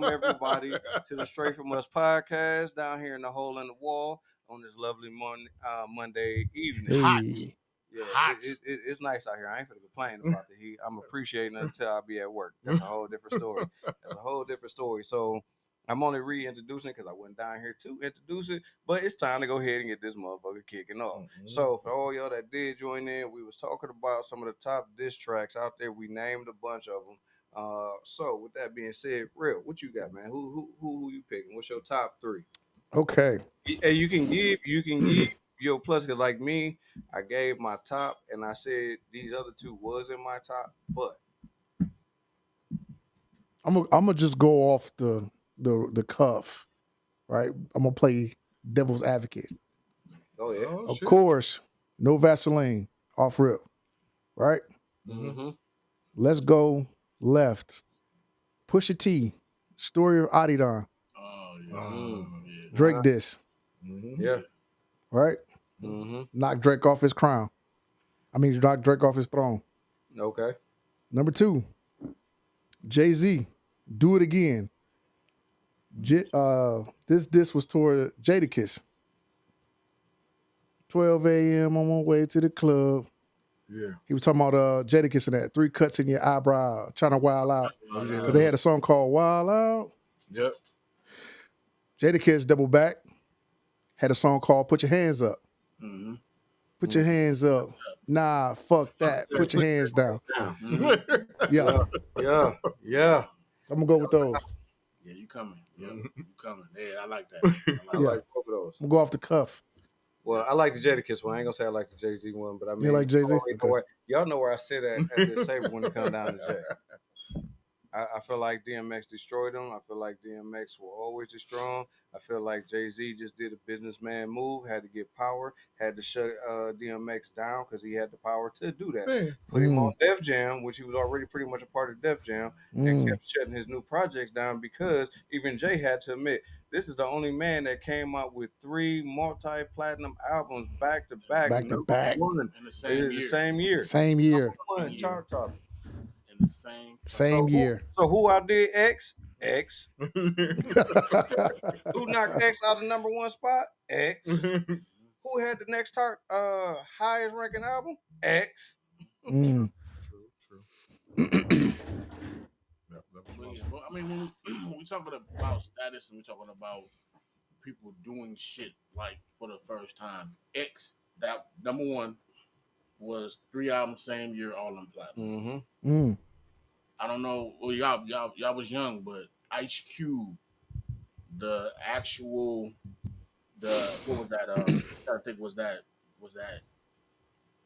Speaker 3: everybody to the Straight From Us podcast down here in the hole in the wall on this lovely Monday evening.
Speaker 8: Hey.
Speaker 3: Hot. Yeah, hot. It's nice out here. I ain't finna complain about the heat. I'm appreciating it until I be at work. That's a whole different story. So I'm only reintroducing it because I went down here to introduce it, but it's time to go ahead and get this motherfucker kicking off. Mm-hmm. So for all y'all that did join in, we was talking about some of the top diss tracks out there. We named a bunch of them. So with that being said, Real, what you got, man? Who you picking? What's your top three?
Speaker 8: Okay.
Speaker 3: Hey, you can give your plus, because like me, I gave my top and I said these other two was in my top, but
Speaker 8: I'm gonna just go off the cuff right? I'm gonna play devil's advocate.
Speaker 3: Oh yeah.
Speaker 8: Of course, no Vaseline off rip, right?
Speaker 3: Mm-hmm.
Speaker 8: Let's go left. Pusha T, story of Adidon.
Speaker 2: Oh yeah.
Speaker 3: Mm.
Speaker 8: Drake diss,
Speaker 3: Yeah.
Speaker 8: right?
Speaker 3: Mm-hmm.
Speaker 8: Knock Drake off his crown. I mean, knock Drake off his throne.
Speaker 3: Okay.
Speaker 8: Number 2, Jay-Z, do it again. This was toward Jadakiss. 12 a.m. on my way to the club.
Speaker 1: Yeah.
Speaker 8: He was talking about Jadakiss and that 3 cuts in your eyebrow, trying to wild out. But they had a song called Wild Out.
Speaker 1: Yep.
Speaker 8: Jadakiss double back, had a song called Put Your Hands Up.
Speaker 2: Mm-hmm.
Speaker 8: Put your hands up. Nah, fuck that. Put your hands down. Yeah.
Speaker 3: Yeah. Yeah.
Speaker 8: I'm gonna go with those.
Speaker 2: Yeah, you coming. Yeah, you coming. Yeah, I like that.
Speaker 3: I like both of those.
Speaker 8: I'm gonna go off the cuff.
Speaker 3: Well, I like the Jadakiss one. I ain't gonna say I like the Jay-Z one, but I mean,
Speaker 8: You like Jay-Z?
Speaker 3: y'all know where I sit at this table when it comes down to Jay. I feel like DMX destroyed him. I feel like DMX will always destroy him. I feel like Jay-Z just did a businessman move, had to get power, had to shut DMX down because he had the power to do that.
Speaker 1: Man.
Speaker 3: Put him on Def Jam, which he was already pretty much a part of Def Jam, and kept shutting his new projects down because even Jay had to admit, this is the only man that came out with 3 multi-platinum albums back to back.
Speaker 8: Back to back.
Speaker 2: In the same year.
Speaker 3: Same year.
Speaker 8: Same year.
Speaker 3: One chart top.
Speaker 2: In the same.
Speaker 8: Same year.
Speaker 3: So who outdid X? X. Who knocked X out of the number 1 spot? X. Who had the next highest ranking album? X.
Speaker 1: True.
Speaker 2: Well, I mean, when we talking about status and we talking about people doing shit like for the first time, X, that number 1 was 3 albums same year, all on platinum.
Speaker 3: Mm-hmm.
Speaker 2: I don't know. Well, y'all was young, but Ice Cube, what was that? I think was that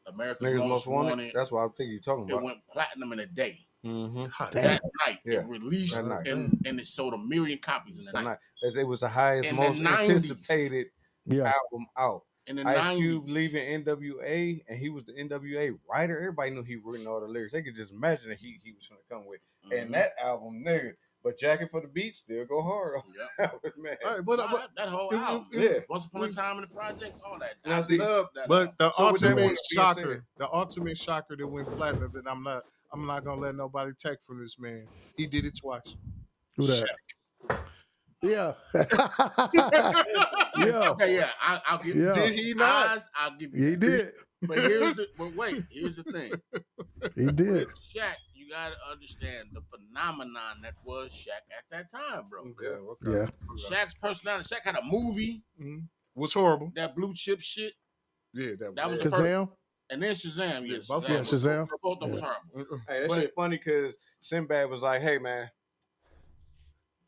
Speaker 2: America's Most Wanted.
Speaker 3: That's what I think you're talking about.
Speaker 2: It went platinum in a day.
Speaker 3: Mm-hmm.
Speaker 2: That night,
Speaker 3: Yeah.
Speaker 2: it released
Speaker 3: That night.
Speaker 2: and it sold 1 million copies in the night.
Speaker 3: It was the highest,
Speaker 2: In
Speaker 3: most
Speaker 2: the 90s.
Speaker 3: anticipated album out.
Speaker 2: In the
Speaker 3: Ice
Speaker 2: 90s.
Speaker 3: Cube leaving NWA, and he was the NWA writer. Everybody knew he written all the lyrics. They could just imagine that he was going to come with. And that album, nigga. But Jacket for the Beat still go hard.
Speaker 2: Yeah.
Speaker 3: Man.
Speaker 1: All right, but
Speaker 2: that whole album.
Speaker 3: Yeah.
Speaker 2: Once Upon a Time in the Project, all that.
Speaker 3: Now,
Speaker 2: I
Speaker 3: see,
Speaker 2: love that.
Speaker 1: But the
Speaker 3: So with that
Speaker 1: ultimate
Speaker 3: being
Speaker 1: shocker, that went platinum, that I'm not gonna let nobody take from this man. He did it twice.
Speaker 8: Who that? Yeah. Yeah.
Speaker 2: Okay, yeah. I'll give you.
Speaker 8: Yeah.
Speaker 1: Did he not?
Speaker 2: Eyes, I'll give you.
Speaker 8: He
Speaker 2: that.
Speaker 8: did.
Speaker 2: But wait, here's the thing.
Speaker 8: He did.
Speaker 2: With Shaq, you gotta understand the phenomenon that was Shaq at that time, bro.
Speaker 8: Yeah.
Speaker 2: Shaq's personality. Shaq had a movie
Speaker 1: Was horrible.
Speaker 2: that blue chip shit.
Speaker 1: Yeah,
Speaker 2: That was the first.
Speaker 8: Kazam?
Speaker 2: And then Shazam, yeah,
Speaker 1: both
Speaker 2: Shazam.
Speaker 1: of
Speaker 8: Shazam.
Speaker 2: Both of them was horrible.
Speaker 3: Hey, that shit funny because Sinbad was like, hey, man,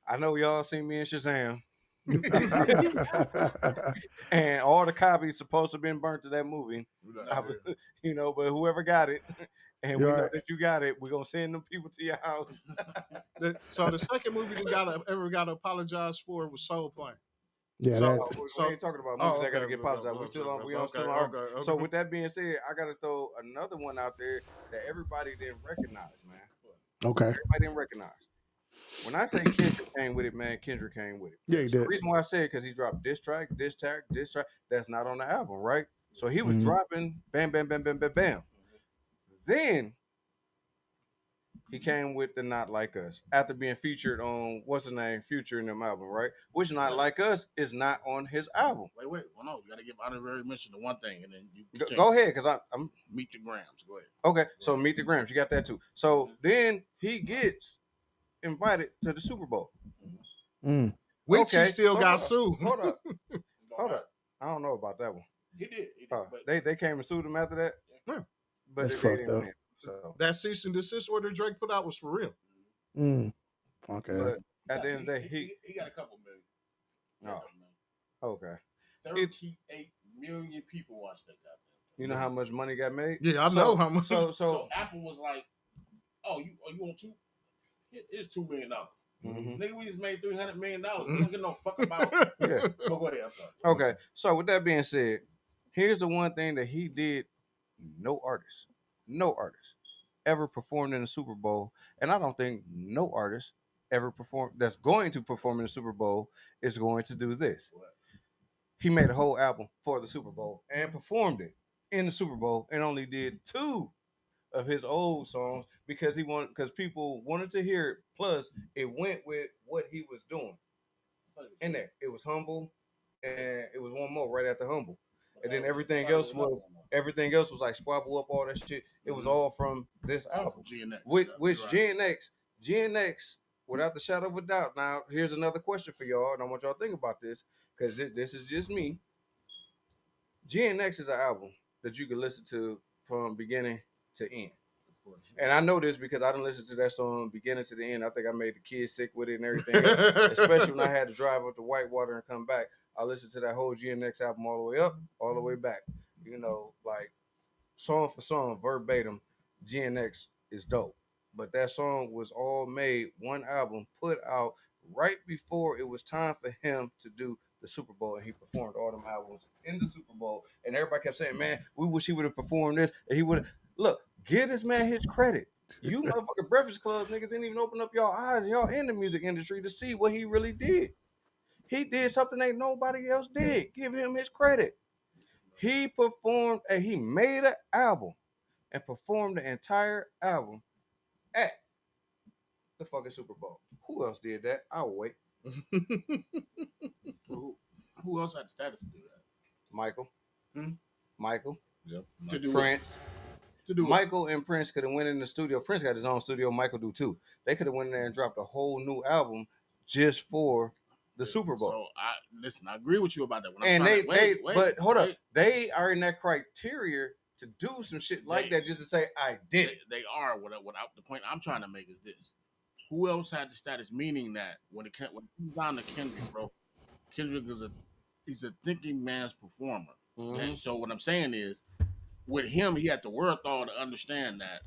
Speaker 3: I know y'all seen me in Shazam. And all the copies supposed to have been burnt to that movie. But whoever got it, and we know that you got it, we're going to send them people to your house.
Speaker 1: So the second movie that ever got to apologize for was Soul Plane.
Speaker 8: Yeah,
Speaker 3: So,
Speaker 8: that,
Speaker 3: we ain't talking about movies that got to get apologized. We still on. So with that being said, I got to throw another one out there that everybody didn't recognize, man.
Speaker 8: okay.
Speaker 3: Everybody didn't recognize. When I say Kendrick came with it, man, Kendrick came with it.
Speaker 8: Yeah, he
Speaker 3: The
Speaker 8: did.
Speaker 3: reason why I say it because he dropped diss track. That's not on the album, right? So he was dropping bam, bam, bam, bam, bam, bam. Then he came with the Not Like Us after being featured on what's the name, Future in them album, right? Which Not Like Us is not on his album.
Speaker 2: Wait. Well, no, you got to give honorary mention to one thing, and then you
Speaker 3: Go ahead, because I'm
Speaker 2: Meet the Grams. Go ahead.
Speaker 3: okay. So Meet the Grams, you got that too. So then he gets invited to the Super Bowl.
Speaker 1: Which he still
Speaker 3: so
Speaker 1: got sued.
Speaker 3: Hold up. I don't know about that one.
Speaker 2: He did.
Speaker 3: They came and sued him after that.
Speaker 1: Yeah.
Speaker 3: But
Speaker 8: That's
Speaker 3: they
Speaker 8: fucked
Speaker 3: didn't
Speaker 8: up.
Speaker 3: win. So,
Speaker 1: That cease and desist order Drake put out was for real.
Speaker 8: Okay.
Speaker 3: but at the end of the day,
Speaker 2: he got a couple million.
Speaker 3: No. Okay.
Speaker 2: 38 million people watched that goddamn.
Speaker 3: You know how much money got made?
Speaker 1: Yeah, I know how much.
Speaker 3: So
Speaker 2: So Apple was like, "Oh, you want two? Here's $2 million." Nigga, we just made $300 million. We don't give no fuck about.
Speaker 3: Yeah.
Speaker 2: Go ahead. I'm sorry.
Speaker 3: Okay. So with that being said, here's the one thing that he did. No artist ever performed in the Super Bowl, and I don't think no artist ever performed that's going to perform in the Super Bowl is going to do this. He made a whole album for the Super Bowl and performed it in the Super Bowl, and only did 2 of his old songs because people wanted to hear it. Plus, it went with what he was doing in there. It was Humble, and it was one more right after Humble, and then everything else was like Squabble Up, all that shit. It was all from this album, which GNX, without the shadow of a doubt. Now, here's another question for y'all, and I want y'all to think about this because this is just me. GNX is an album that you can listen to from beginning to end. And I know this because I didn't listen to that song beginning to the end. I think I made the kids sick with it and everything. Especially when I had to drive up to Whitewater and come back. I listened to that whole GNX album all the way up, all the way back. You know, like song for song, verbatim, GNX is dope. But that song was all made, one album put out right before it was time for him to do the Super Bowl, and he performed all them albums in the Super Bowl. And everybody kept saying, man, we wish he would have performed this, and he would have. Look, give this man his credit. You motherfucking Breakfast Club niggas didn't even open up y'all eyes, and y'all in the music industry to see what he really did. He did something ain't nobody else did. Give him his credit. He performed, and he made an album and performed the entire album at the fucking Super Bowl. Who else did that? I'll wait.
Speaker 2: Who else had the status to do that?
Speaker 3: Michael. Michael.
Speaker 2: Yep.
Speaker 3: To do Prince. To do Michael and Prince could have went in the studio. Prince got his own studio. Michael do too. They could have went in there and dropped a whole new album just for the Super Bowl.
Speaker 2: So I agree with you about that. When
Speaker 3: but hold up, they are in that criteria to do some shit like that just to say I did it.
Speaker 2: They are. Without the point I'm trying to make is this: who else had the status? Meaning that when it comes down to Kendrick, bro, Kendrick he's a thinking man's performer. And so what I'm saying is, with him, he had the wherewithal to understand that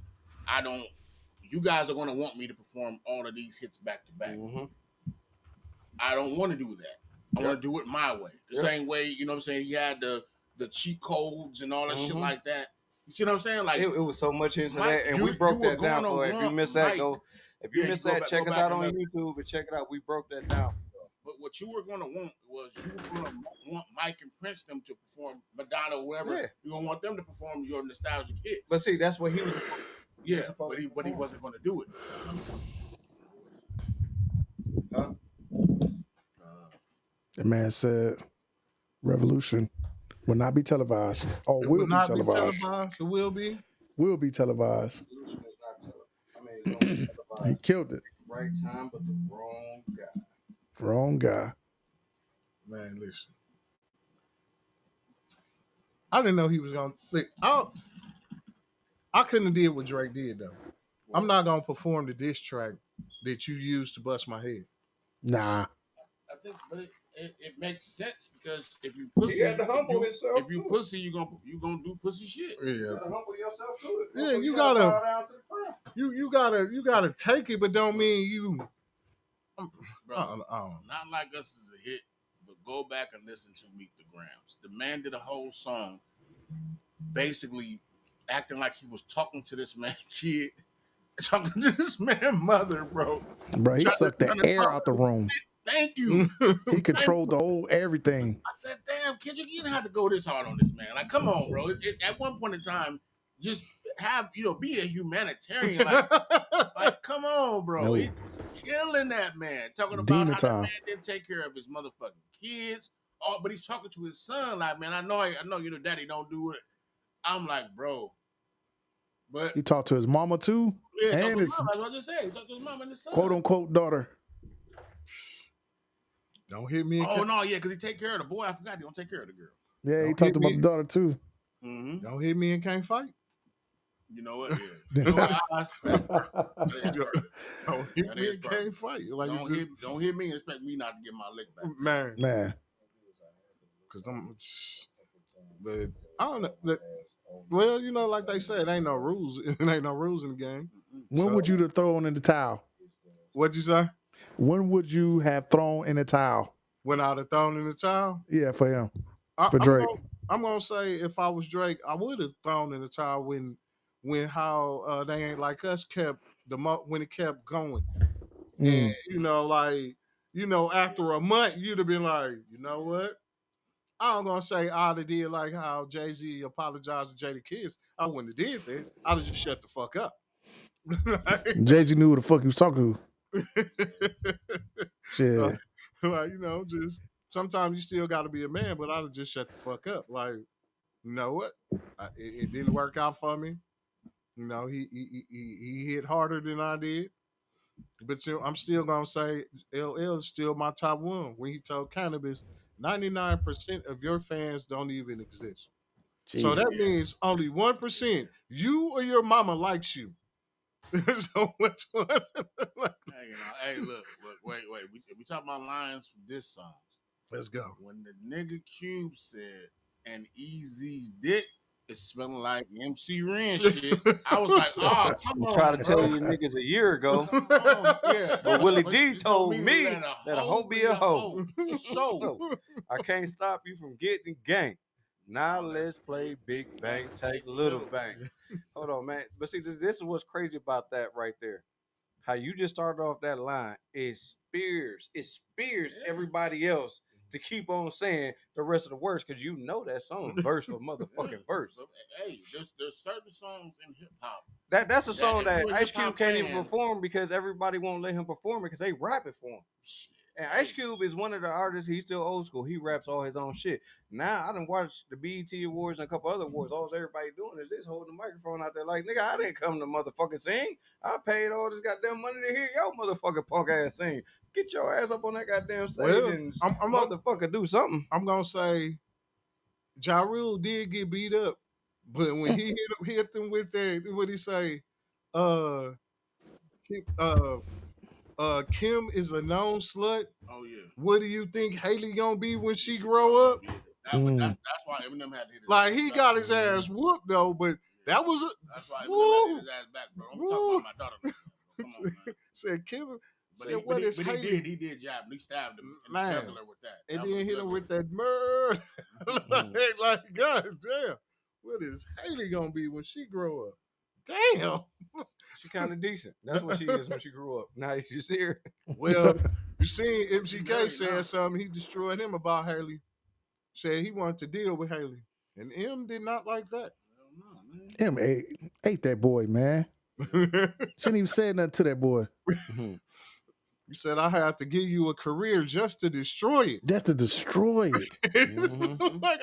Speaker 2: you guys are going to want me to perform all of these hits back to back. I don't want to do that. I want to do it my way. The same way, you know what I'm saying? He had the cheat codes and all that shit like that. You see what I'm saying? Like
Speaker 3: it was so much into that, and we broke that down. For if you missed that, check us out on YouTube and check it out. We broke that down.
Speaker 2: But what you were going to want was you were going to want Mike and Prince them to perform Madonna or whoever. Yeah. You're going to want them to perform your nostalgic hits.
Speaker 3: But see, that's what he was.
Speaker 2: Yeah, but he wasn't going to do it.
Speaker 8: Huh? The man said Revolution will not be televised. Or will be televised.
Speaker 1: It will be?
Speaker 8: Will be televised. He killed it.
Speaker 3: Right time, but the wrong guy.
Speaker 8: Wrong guy.
Speaker 1: Man, listen. I didn't know he was going to... I couldn't have did what Drake did, though. I'm not going to perform the diss track that you used to bust my head.
Speaker 8: Nah.
Speaker 2: I think, but it makes sense because if you pussy,
Speaker 3: he had to humble himself.
Speaker 2: If you too. Pussy, you gonna do pussy shit.
Speaker 3: Yeah. You gotta humble yourself to it.
Speaker 1: Yeah, you gotta take it, but don't mean you.
Speaker 2: Bro, Not Like Us is a hit, but go back and listen to Meet the Grams. The man did a whole song, basically acting like he was talking to this man kid, talking to this man mother, bro.
Speaker 8: Bro, he sucked the air out the room.
Speaker 2: Thank you.
Speaker 8: He controlled the whole everything.
Speaker 2: I said, damn, kid, you didn't have to go this hard on this man. Like, come on, bro. At one point in time, just be a humanitarian. Like come on, bro. No. He was killing that man. Talking about
Speaker 8: Demon
Speaker 2: how
Speaker 8: time.
Speaker 2: that man didn't take care of his motherfucking kids. Oh, but he's talking to his son like, man, I know you're the daddy, don't do it. I'm like, bro. But
Speaker 8: he talked to his mama too.
Speaker 2: Yeah,
Speaker 8: and his
Speaker 2: mama, I was just saying, he talked to his mama and his son.
Speaker 8: Quote unquote daughter.
Speaker 1: Don't hit me.
Speaker 2: Oh no, yeah, because he take care of the boy. I forgot he don't take care of the girl.
Speaker 8: Yeah, he talked about the daughter too.
Speaker 2: Mm-hmm.
Speaker 1: Don't hit me and can't fight.
Speaker 2: You know what? Yeah.
Speaker 1: Don't hit me and can't fight. Like
Speaker 2: don't hit me and expect me not to get my lick back.
Speaker 8: Man.
Speaker 1: Because but I don't know. Well, like they said, ain't no rules. It ain't no rules in the game.
Speaker 8: When would you have thrown in the towel?
Speaker 1: What'd you say?
Speaker 8: When would you have thrown in the towel?
Speaker 1: When I'd have thrown in the towel?
Speaker 8: Yeah, for him.
Speaker 1: I,
Speaker 8: For
Speaker 1: I'm
Speaker 8: Drake.
Speaker 1: gonna, I'm gonna say if I was Drake, I would have thrown in the towel when how they ain't like us kept when it kept going, and after a month you'd have been like, you know what? I'm gonna say I'd have did like how Jay-Z apologized to Jada Kiss. I wouldn't have did that. I'd have just shut the fuck up.
Speaker 8: Jay-Z knew who the fuck he was talking to. Shit.
Speaker 1: Just sometimes you still got to be a man, but I'd have just shut the fuck up. Like, you know what? It didn't work out for me. He hit harder than I did. But I'm still gonna say LL is still my top one. When he told Cannabis, 99% of your fans don't even exist. So that means only 1%, you or your mama likes you. So which one?
Speaker 2: Hey, look, wait. We talking about lines from this song.
Speaker 1: Let's go.
Speaker 2: When the nigga Cube said, "And Easy's dick is smelling like MC Ren shit," I was like, "Oh, come on."
Speaker 3: Try to tell you niggas a year ago.
Speaker 2: Yeah.
Speaker 3: But Willie D told me
Speaker 2: that
Speaker 3: that a hoe be a hoe.
Speaker 2: So
Speaker 3: I can't stop you from getting gang. Now let's play Big Bang, take Little Bang. Hold on, man. But see, this is what's crazy about that right there. How you just started off that line is spears. It spears everybody else to keep on saying the rest of the words because you know that song verse for motherfucking verse.
Speaker 2: Hey, there's certain songs in hip hop.
Speaker 3: That's a song that Ice Cube can't even
Speaker 2: fan.
Speaker 3: perform because everybody won't let him perform it because they rap it for him. And Ice Cube is one of the artists. He's still old school. He raps all his own shit. Now I done watched the BET Awards and a couple other awards. All everybody doing is this holding the microphone out there like, nigga, I didn't come to motherfucking sing. I paid all this goddamn money to hear your motherfucking punk ass sing. Get your ass up on that goddamn stage and motherfucker do something.
Speaker 1: I'm gonna say Ja Rule did get beat up, but when he hit them with that, what he say? Kim is a known slut.
Speaker 2: Oh yeah.
Speaker 1: What do you think Haley gonna be when she grow up?
Speaker 2: That's why Eminem had to hit his
Speaker 1: like
Speaker 2: ass
Speaker 1: he
Speaker 2: back.
Speaker 1: got his ass whooped though, but that was
Speaker 2: that's why Eminem had to hit his ass back, bro. I'm talking about my daughter. Come on, man.
Speaker 1: Said Kim.
Speaker 2: But he did jab. He stabbed him in the jugular with that.
Speaker 1: And then hit him with that murder. like, God damn. What is Haley gonna be when she grow up? Damn.
Speaker 3: She kind of decent. That's what she is when she grew up. Now you see her.
Speaker 1: Well, you seen MGK said something. He destroyed him about Haley. Said he wanted to deal with Haley. And M did not like that.
Speaker 8: M ate that boy, man. Shouldn't even say nothing to that boy.
Speaker 1: You said I have to give you a career just to destroy it.
Speaker 8: Just to destroy it.
Speaker 1: Like,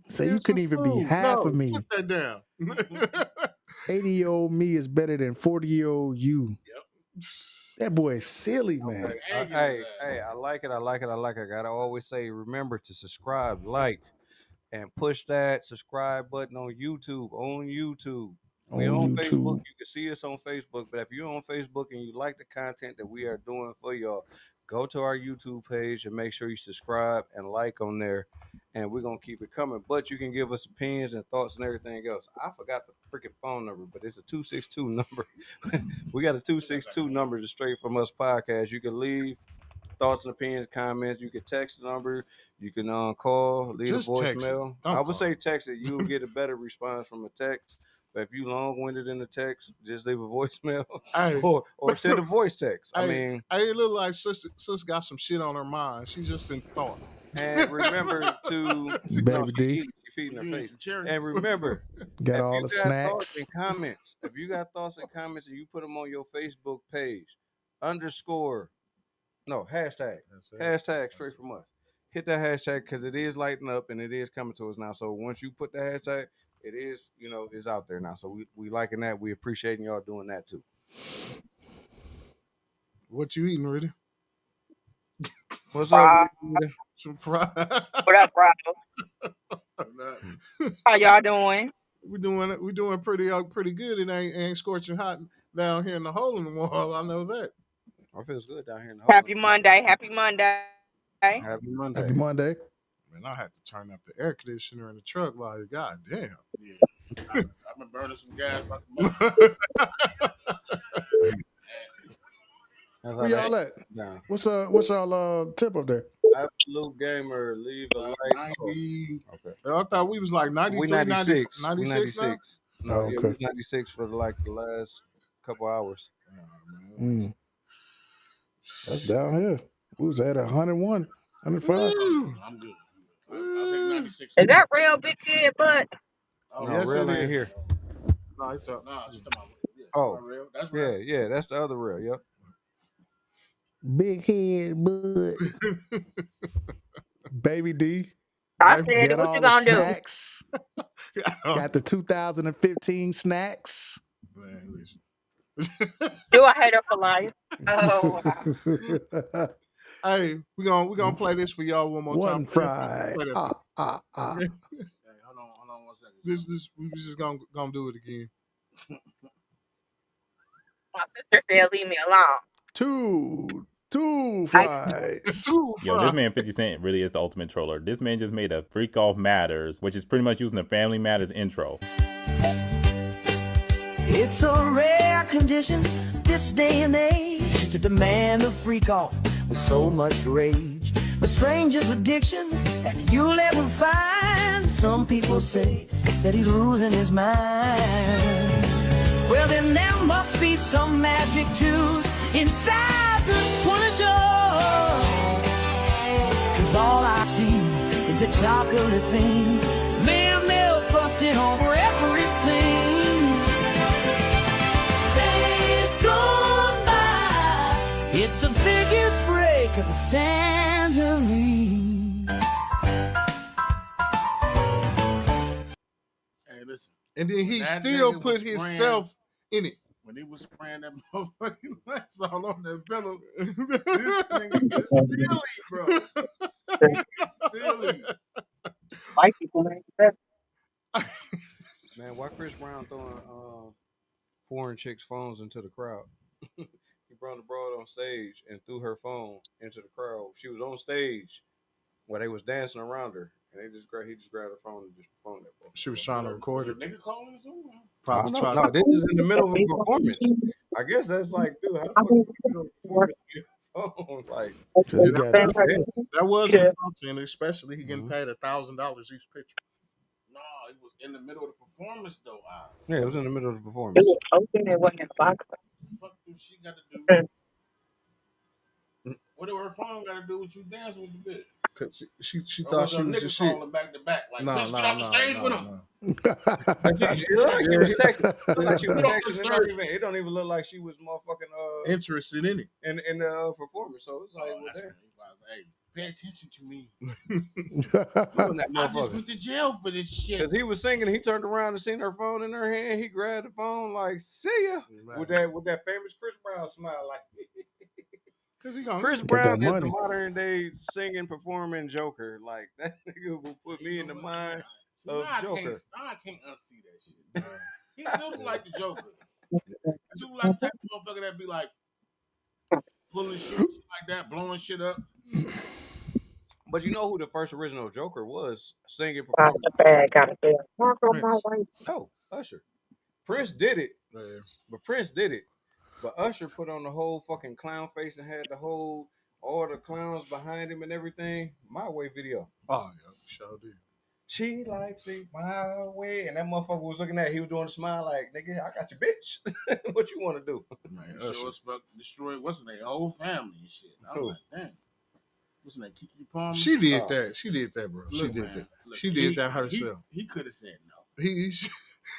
Speaker 8: So you couldn't even be half of me.
Speaker 1: Put that down.
Speaker 8: 80-year-old me is better than 40-year-old you.
Speaker 2: Yep.
Speaker 8: That boy is silly, man.
Speaker 3: Hey, I like it. I gotta always say, remember to subscribe, like, and push that subscribe button on YouTube. We on Facebook. You can see us on Facebook. But if you're on Facebook and you like the content that we are doing for y'all, go to our YouTube page and make sure you subscribe and like on there. And we're going to keep it coming. But you can give us opinions and thoughts and everything else. I forgot the freaking phone number, but it's a 262 number. We got a 262 number just straight from us podcast. You can leave thoughts and opinions, comments. You can text the number. You can call, leave
Speaker 1: Just
Speaker 3: a voicemail.
Speaker 1: I
Speaker 3: would say text it. You'll get a better response from a text. But if you long-winded in the text, just leave a voicemail or send a voice text.
Speaker 1: I look like sis got some shit on her mind. She's just in thought.
Speaker 3: And remember to
Speaker 8: Baby D.
Speaker 3: You're feeding her face. And remember,
Speaker 8: got all the snacks.
Speaker 3: Thoughts and comments. If you got thoughts and comments and you put them on your Facebook page, hashtag straight from us. Hit that hashtag because it is lighting up and it is coming to us now. So once you put the hashtag, it is, it's out there now. So we liking that. We appreciating y'all doing that too.
Speaker 1: What you eating, Rudy?
Speaker 3: What's up?
Speaker 11: What up, bro? How y'all doing?
Speaker 1: We doing pretty good. It ain't scorching hot down here in the hole in the wall. I know that.
Speaker 3: It feels good down here in the hole.
Speaker 11: Happy Monday. Happy Monday.
Speaker 3: Happy Monday.
Speaker 8: Happy Monday.
Speaker 1: Man, I had to turn up the air conditioner in the truck. Like, God damn.
Speaker 2: Yeah. I've been burning some gas like
Speaker 8: Where
Speaker 3: that
Speaker 8: y'all at?
Speaker 3: down.
Speaker 8: What's y'all tip up there?
Speaker 3: Absolute gamer, leave a like.
Speaker 2: 90.
Speaker 3: Okay.
Speaker 1: I thought we was like 93,
Speaker 3: We
Speaker 1: 96,
Speaker 3: 96. We
Speaker 1: 96 now?
Speaker 3: 96. No,
Speaker 8: Oh,
Speaker 3: yeah,
Speaker 8: okay.
Speaker 3: we 96 for like the last couple hours.
Speaker 8: Mm. That's down here. We was at 101, 105.
Speaker 2: I'm good. I'll take 96.
Speaker 11: Is that real big kid butt?
Speaker 2: Oh,
Speaker 3: No,
Speaker 1: yes,
Speaker 3: real
Speaker 1: it
Speaker 3: ain't
Speaker 1: is.
Speaker 3: here.
Speaker 1: No, it's up.
Speaker 2: No, she's talking about yeah,
Speaker 3: Oh,
Speaker 2: real. That's
Speaker 3: yeah,
Speaker 2: real.
Speaker 3: yeah, that's the other real. Yep.
Speaker 8: Big head butt. Baby D.
Speaker 11: I said it.
Speaker 8: Got
Speaker 11: What you
Speaker 8: all the
Speaker 11: gonna do?
Speaker 8: snacks. Got the 2015 snacks.
Speaker 1: Man, listen.
Speaker 11: Do I hate her for life? Oh, wow.
Speaker 1: Hey, we're gonna play this for y'all one more time.
Speaker 8: One fry.
Speaker 1: Play that.
Speaker 2: Hey, hold on 1 second.
Speaker 1: This we just gonna do it again.
Speaker 11: My sister said, "Leave me alone."
Speaker 8: Two fries.
Speaker 6: Yo, this man 50 Cent really is the ultimate troller. This man just made a Freak Off Matters, which is pretty much using the Family Matters intro.
Speaker 7: It's a rare condition this day and age to demand a freak off with so much rage. A stranger's addiction that you'll ever find. Some people say that he's losing his mind. Well, then there must be some magic juice inside the Punisher. 'Cause all I see is a chocolate thing. Man, they're busting over everything. Days gone by, it's the biggest break of the tangerine.
Speaker 2: Hey, listen.
Speaker 1: And then he
Speaker 2: That
Speaker 1: still
Speaker 2: nigga
Speaker 1: put
Speaker 2: was
Speaker 1: himself in it.
Speaker 2: When he was spraying that motherfucking lights all on that pillow, this nigga is silly, bro. He is silly.
Speaker 11: White people ain't that.
Speaker 3: Man, why Chris Brown throwing foreign chicks' phones into the crowd? He brought the broad on stage and threw her phone into the crowd. She was on stage while they was dancing around her, and he just grabbed her phone and just phoned that phone.
Speaker 1: She was trying to record it.
Speaker 2: Nigga calling us over.
Speaker 1: Probably tried.
Speaker 3: No, this is in the middle of a performance. I guess that's like, dude, how the fuck you do a performance on your phone? Like,
Speaker 1: that was insulting, especially he getting paid $1,000 each picture.
Speaker 2: No, it was in the middle of the performance though.
Speaker 3: Yeah, it was in the middle of the performance.
Speaker 11: It was open. It wasn't a box.
Speaker 2: What the fuck do she got to do? What do her phone got to do with you dancing with the bitch?
Speaker 1: Cause she thought she was the shit.
Speaker 2: Calling back to back, like,
Speaker 1: No,
Speaker 2: bitch, get off the stage with him.
Speaker 3: It don't even look like she was motherfucking
Speaker 1: interested in it
Speaker 3: in the performance. So it's like,
Speaker 2: hey, pay attention to me.
Speaker 3: That
Speaker 2: I just went to jail for this shit.
Speaker 3: Because he was singing, he turned around and seen her phone in her hand. He grabbed the phone like, "See ya," with that famous Chris Brown smile, like. Chris Brown is the modern day singing, performing Joker. Like that nigga will put me in the mind of Joker.
Speaker 2: I can't unsee that shit. He looks like the Joker. He like the type of motherfucker that be like pulling shit like that, blowing shit up.
Speaker 3: But you know who the first original Joker was? Singing,
Speaker 11: performing.
Speaker 3: No, Usher. Prince did it, but But Usher put on the whole fucking clown face and had all the clowns behind him and everything. My Way video.
Speaker 1: Oh, yeah, sure did.
Speaker 3: She likes it my way. And that motherfucker was looking at it. He was doing a smile like, nigga, I got you, bitch. What you want to do?
Speaker 2: Man, sure as fuck destroyed what's in their whole family and shit. I'm like, damn. What's in that Kiki Palmer?
Speaker 1: She did that. She did that, bro.
Speaker 2: Look,
Speaker 1: she did
Speaker 2: man,
Speaker 1: that.
Speaker 2: Look,
Speaker 1: she did that herself.
Speaker 2: He could have said no.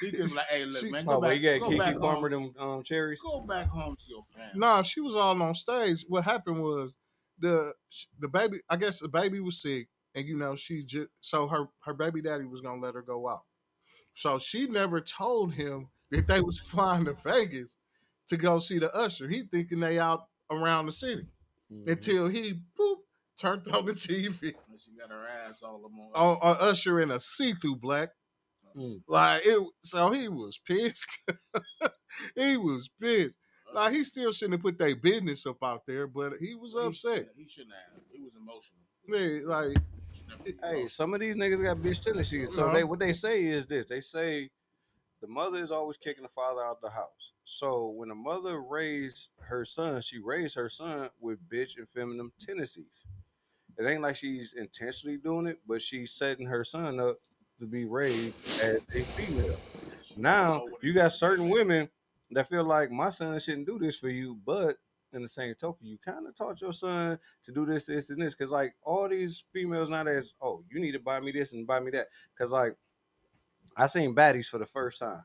Speaker 1: He
Speaker 2: could be like, hey, look, man,
Speaker 3: go back. You got
Speaker 2: Kiki
Speaker 3: Palmer them cherries.
Speaker 2: Go back home to your family.
Speaker 1: Nah, she was all on stage. What happened was the baby. I guess the baby was sick, and she just so her baby daddy was gonna let her go out. So she never told him that they was flying to Vegas to go see the Usher. He thinking they out around the city until he turned on the TV.
Speaker 2: She got her ass all
Speaker 1: on Usher in a see-through black. Like it, so he was pissed. He was pissed. Like he still shouldn't have put their business up out there, but he was upset.
Speaker 2: He shouldn't have. He was emotional.
Speaker 1: Yeah, like,
Speaker 3: hey, some of these niggas got bitch tendencies. So what they say is this: they say the the mother is always kicking the father out the house. So when the mother raised her son, she raised her son with bitch and feminine tendencies. It ain't like she's intentionally doing it, but she's setting her son up to be raised as a female. Now you got certain women that feel like my son shouldn't do this for you, but in the same token, you kind of taught your son to do this, this, and this. Cause like all these females nowadays, oh, you need to buy me this and buy me that. Cause like I seen baddies for the first time.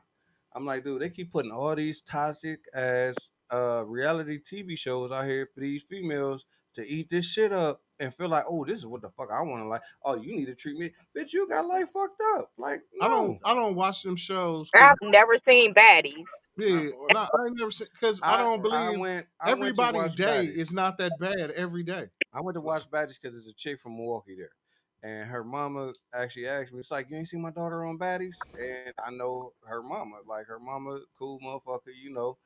Speaker 3: I'm like, dude, they keep putting all these toxic as reality TV shows out here for these females to eat this shit up and feel like, oh, this is what the fuck I want to like. Oh, you need to treat me, bitch. You got life fucked up. Like, no,
Speaker 1: I don't watch them shows.
Speaker 11: I've never seen baddies.
Speaker 1: Yeah, no, I ain't never seen because I don't
Speaker 3: I
Speaker 1: believe
Speaker 3: went to
Speaker 1: everybody
Speaker 3: watch
Speaker 1: day
Speaker 3: baddies.
Speaker 1: is not that bad every day.
Speaker 3: I went to watch Baddies because there's a chick from Milwaukee there. And her mama actually asked me, it's like, you ain't seen my daughter on Baddies? And I know her mama. Like, her mama, cool motherfucker,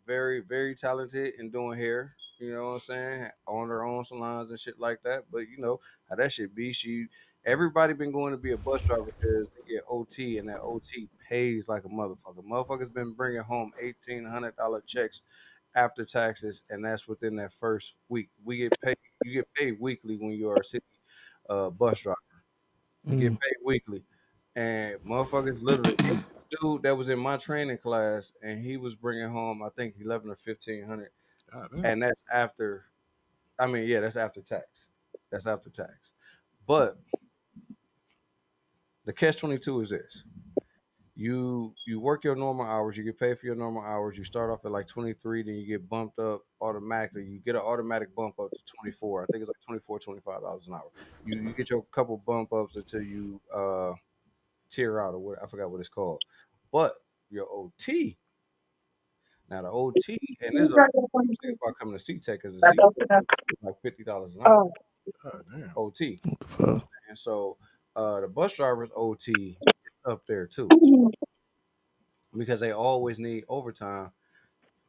Speaker 3: very, very talented in doing hair. You know what I'm saying? On her own salons and shit like that. But you know how that shit be. Everybody been going to be a bus driver because they get OT, and that OT pays like a motherfucker. Motherfuckers been bringing home $1,800 checks after taxes, and that's within that first week. We get paid. You get paid weekly when you are a city bus driver. You get paid weekly, and motherfuckers literally. Dude that was in my training class, and he was bringing home I think 11 or 1,500, and that's after. I mean, yeah, that's after tax. That's after tax. But the catch-22 is this: you work your normal hours, you get paid for your normal hours. You start off at like 23, then you get bumped up automatically. You get an automatic bump up to 24. I think it's like 24, $25 an hour. You get your couple bump ups until you tier out or what I forgot what it's called. But your OT, now the OT, and this is about coming to C-Tech because the C-Tech is like $50 an hour. OT.
Speaker 8: What the fuck?
Speaker 3: And so the bus driver's OT is up there too. Because they always need overtime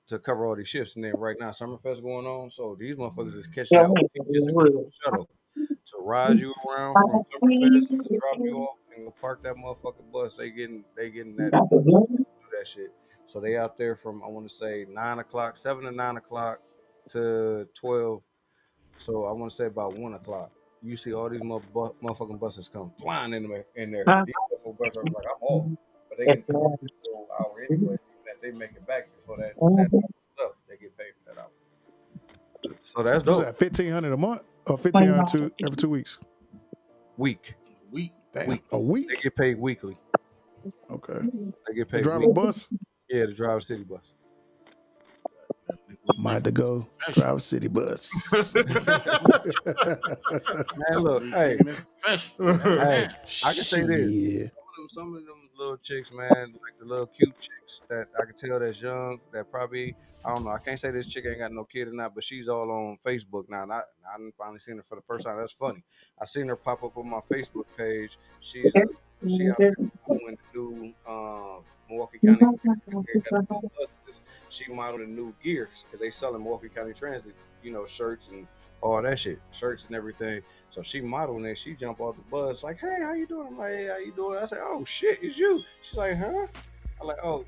Speaker 3: to cover all these shifts. And then right now, Summerfest going on, so these motherfuckers is catching that OT just to get on the shuttle to ride you around from Summerfest to drop you off and go park that motherfucking bus. They getting that do that shit. So they out there from I want to say 7 to 9 o'clock to 12. So I want to say about 1 o'clock. You see all these motherfucking buses come flying in there. These motherfucking buses are like, I'm off. But they get paid for the whole hour anyway. Even if they make it back before that stuff, they get paid for that hour. So that's dope.
Speaker 8: Is that $1,500 a month or $1,500 every 2 weeks?
Speaker 3: Week.
Speaker 8: Damn, a week?
Speaker 3: They get paid weekly.
Speaker 8: Okay.
Speaker 3: They get paid
Speaker 8: drive
Speaker 3: weekly.
Speaker 8: a bus?
Speaker 3: Yeah, to drive a city bus.
Speaker 8: Might have to go drive a city bus.
Speaker 3: Man, look, hey, I can say this. Some of them little chicks, man, like the little cute chicks that I can tell that's young, that probably, I don't know, I can't say this chick ain't got no kid or not, but she's all on Facebook now. And I finally seen her for the first time. That's funny. I seen her pop up on my Facebook page. She out there doing the new Milwaukee County buses. She modeled the new gears because they selling Milwaukee County Transit, shirts and all that shit, shirts and everything. So she modeling it. She jump off the bus like, "Hey, how you doing?" I'm like, "Hey, how you doing?" I say, "Oh shit, it's you." She's like, "Huh?" I'm like, "Oh,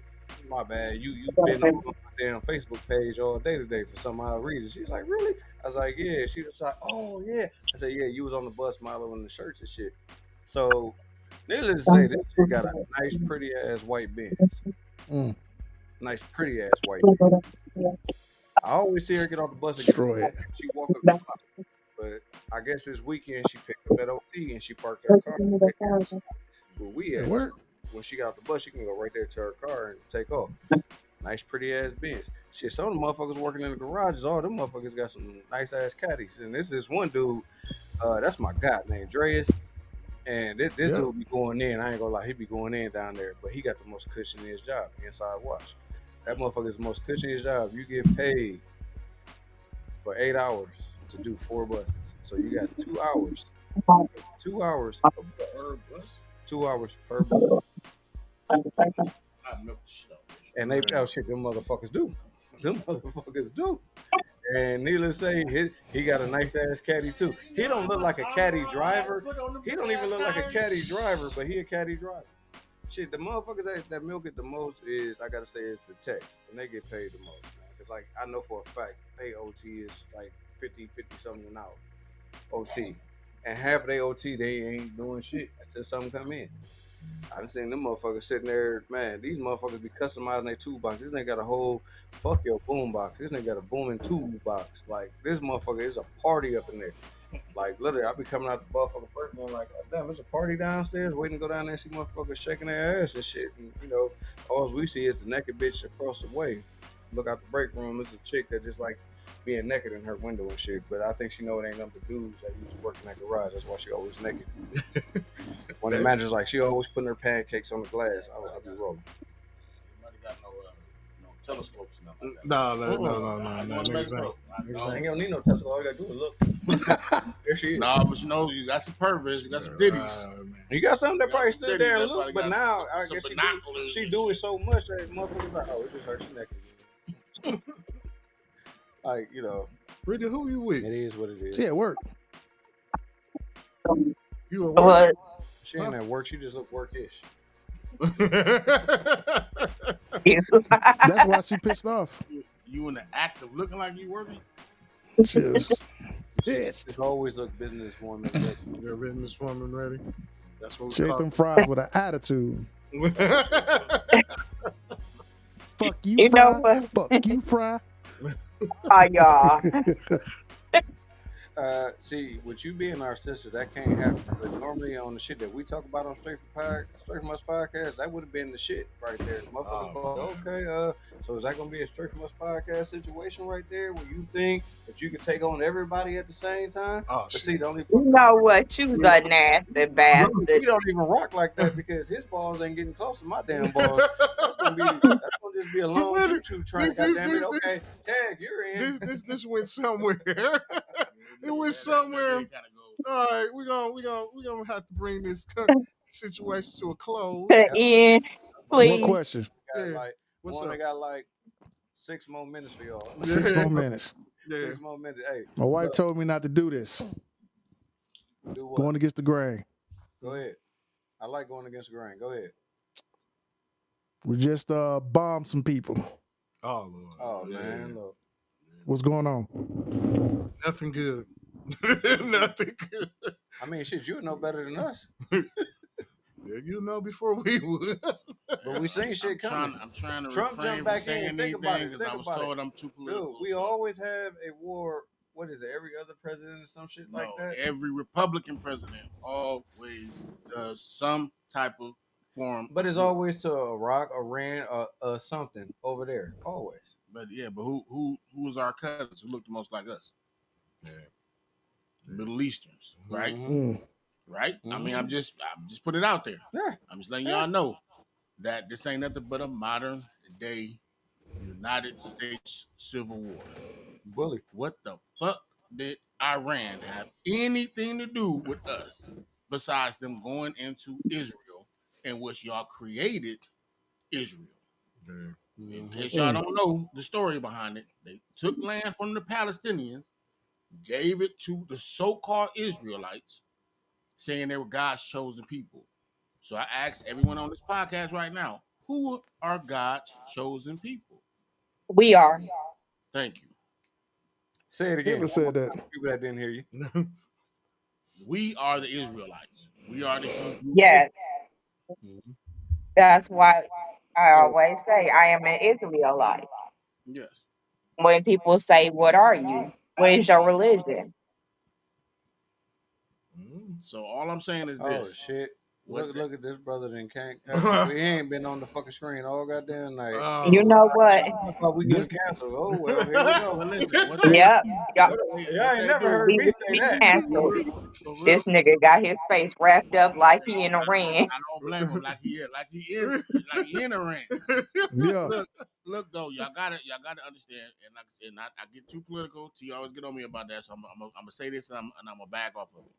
Speaker 3: my bad. You been on my damn Facebook page all day today for some odd reason." She's like, "Really?" I was like, "Yeah." She was like, "Oh yeah." I said, "Yeah, you was on the bus modeling the shirts and shit." So needless to say, this chick got a nice, pretty ass white Benz. Nice, pretty ass white Benz. I always see her get off the bus and she walk up the block. But I guess this weekend she picked up that OT and she parked her car. Where we at? When she got off the bus, she can go right there to her car and take off. Nice, pretty ass Benz. Shit, some of the motherfuckers working in the garages, all them motherfuckers got some nice ass caddies. And this is one dude, that's my guy named Dreas. And this dude be going in. I ain't gonna lie, he be going in down there, but he got the most cushion in his job, inside watch. That motherfucker is the most cushion in his job. You get paid for 8 hours to do 4 buses. So you got 2 hours. 2 hours per bus. 2 hours per bus. And they shit, them motherfuckers do. Them motherfuckers do. And needless to say, he got a nice ass caddy too. He don't look like a caddy driver. He don't even look like a caddy driver, but he a caddy driver. Shit, the motherfuckers that milk it the most is, I gotta say, is the techs, and they get paid the most, man. Cause like I know for a fact, pay OT is like 50 something an hour, OT, and half of their OT they ain't doing shit until something come in. I done seen them motherfuckers sitting there, man. These motherfuckers be customizing their toolbox. This nigga got a whole fuck your boom box. This nigga got a booming toolbox. Like this motherfucker is a party up in there. Like literally, I be coming out the motherfucker first and like, oh, damn, it's a party downstairs. Waiting to go down there and see motherfuckers shaking their ass and shit. And all we see is the naked bitch across the way. Look out the break room. There's a chick that just like being naked in her window and shit. But I think she know it ain't nothing but dudes that used to work in that garage. That's why she always naked. When the manager's like, she always putting her pancakes on the glass. I'll be rolling.
Speaker 2: Anybody got no telescopes or nothing like that?
Speaker 1: No.
Speaker 3: I ain't gonna need no telescope. All you gotta do is look. There she is.
Speaker 2: Nah, but you got some pervers, you got some ditties.
Speaker 3: You got something that probably stood there and
Speaker 2: That's
Speaker 3: looked,
Speaker 2: why
Speaker 3: but
Speaker 2: they
Speaker 3: now
Speaker 2: got
Speaker 3: I
Speaker 2: some
Speaker 3: guess
Speaker 2: binoculars
Speaker 3: she
Speaker 2: and
Speaker 3: do it
Speaker 2: shit.
Speaker 3: so much that motherfuckers like, oh, it's just her. She naked. Like,
Speaker 1: Bridget, who you with?
Speaker 3: it is what it is.
Speaker 8: She at work.
Speaker 1: You at work?
Speaker 11: What?
Speaker 3: She ain't at work. She just look workish.
Speaker 8: That's why she pissed off.
Speaker 2: You in the act of looking like you working?
Speaker 8: She was
Speaker 3: It's
Speaker 8: pissed.
Speaker 3: always look businesswoman ready.
Speaker 1: You're a businesswoman ready. That's what we
Speaker 8: She ate
Speaker 1: call
Speaker 8: them fries with an attitude. Fuck you,
Speaker 11: You know
Speaker 8: fry.
Speaker 11: what?
Speaker 8: Fuck you, fry.
Speaker 11: Oh, y'all.
Speaker 3: See, with you being our sister, that can't happen. But normally on the shit that we talk about on Straight from Us podcast, that would have been the shit right there. Motherfuckers go, okay, so is that gonna be a Straight from Us podcast situation right there where you think that you can take on everybody at the same time?
Speaker 1: Oh,
Speaker 3: But
Speaker 1: shit.
Speaker 3: see, the only
Speaker 11: You know what? You's a nasty bastard.
Speaker 3: we don't even rock like that because his balls ain't getting close to my damn balls. That's gonna just be a long choo-choo train. Goddamn it. Okay, tag, you're in.
Speaker 1: This went somewhere. It went somewhere. All right, we gonna have to bring this situation to a close.
Speaker 11: Ian,
Speaker 8: One
Speaker 11: please.
Speaker 8: question.
Speaker 1: What's
Speaker 3: One
Speaker 1: up?
Speaker 3: that got like 6 more minutes for y'all.
Speaker 8: 6 more minutes.
Speaker 3: 6 more minutes. Hey,
Speaker 8: My wife told me not to do this.
Speaker 3: do what?
Speaker 8: Going against the grain.
Speaker 3: Go ahead. I like going against the grain. Go ahead.
Speaker 8: We just bombed some people.
Speaker 1: Oh Lord.
Speaker 3: Oh man, look.
Speaker 8: What's going on?
Speaker 1: Nothing good. Nothing good.
Speaker 3: I mean, shit, you know better than us.
Speaker 1: Yeah, you know before we would.
Speaker 3: But we seen shit coming.
Speaker 2: I'm trying to
Speaker 3: Trump
Speaker 2: refrain
Speaker 3: jumped
Speaker 2: from
Speaker 3: back
Speaker 2: saying
Speaker 3: in. Think about
Speaker 2: anything
Speaker 3: it.
Speaker 2: because I was told I'm too political.
Speaker 3: Dude, we always have a war. What is it? Every other president or some shit like that?
Speaker 2: Every Republican president always does some type of form.
Speaker 3: But it's always to Iraq, Iran, or something over there. Always.
Speaker 2: But who was our cousins who looked the most like us?
Speaker 1: Yeah.
Speaker 2: Middle Easterns, right?
Speaker 8: Mm.
Speaker 2: Right? I mean, I'm just putting it out there.
Speaker 3: Yeah.
Speaker 2: I'm just letting y'all know that this ain't nothing but a modern day United States Civil War.
Speaker 3: Bully.
Speaker 2: What the fuck did Iran have anything to do with us besides them going into Israel and which y'all created Israel? In case y'all don't know the story behind it, they took land from the Palestinians, gave it to the so-called Israelites, saying they were God's chosen people. So I ask everyone on this podcast right now, who are God's chosen people?
Speaker 11: We are.
Speaker 2: Thank you.
Speaker 3: Say it again.
Speaker 8: Never said that.
Speaker 3: People that didn't hear you.
Speaker 2: We are the Israelites. We are the Hebrew.
Speaker 11: Yes. That's why I always say I am an Israelite.
Speaker 2: Yes.
Speaker 11: When people say, "What are you? What is your religion?"
Speaker 2: So all I'm saying is
Speaker 3: Oh
Speaker 2: this.
Speaker 3: shit. Look at this brother then can't. We ain't been on the fucking screen all goddamn night.
Speaker 11: You know what?
Speaker 3: We get canceled. Oh well, here we go.
Speaker 2: Well, listen, what
Speaker 11: Yep.
Speaker 3: Y'all ain't never heard me say
Speaker 11: We
Speaker 3: that.
Speaker 11: canceled. This nigga got his face wrapped up like he in a ring.
Speaker 2: I don't blame him. Like he in a ring.
Speaker 8: Yeah.
Speaker 2: Look though, y'all gotta understand. And like I said, I get too political. T always get on me about that. So I'm gonna say this and I'm gonna back off of it.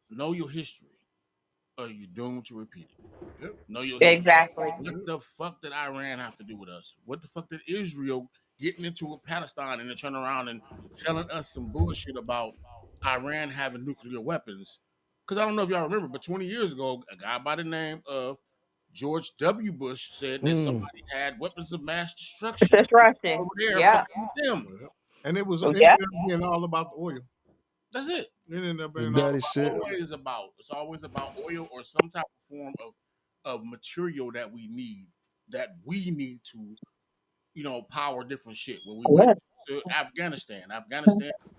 Speaker 2: Know your history, or you're doomed to repeat it. Yep. Know your history.
Speaker 11: Exactly.
Speaker 2: What the fuck did Iran have to do with us? What the fuck did Israel getting into with Palestine and then turn around and telling us some bullshit about Iran having nuclear weapons because I don't know if y'all remember, but 20 years ago, a guy by the name of George W. Bush said that somebody had weapons of mass destruction
Speaker 11: Destruction.
Speaker 2: over there
Speaker 11: Yeah.
Speaker 2: fucking with them.
Speaker 1: And it
Speaker 11: Oh,
Speaker 1: ended
Speaker 11: yeah.
Speaker 1: up being all about the oil.
Speaker 2: That's it.
Speaker 1: It ended up
Speaker 8: It's
Speaker 1: being all
Speaker 8: daddy
Speaker 1: about
Speaker 8: shit.
Speaker 2: It's always about oil or some type of form of material that we need to power different shit. When we went
Speaker 11: Yeah.
Speaker 2: to Afghanistan,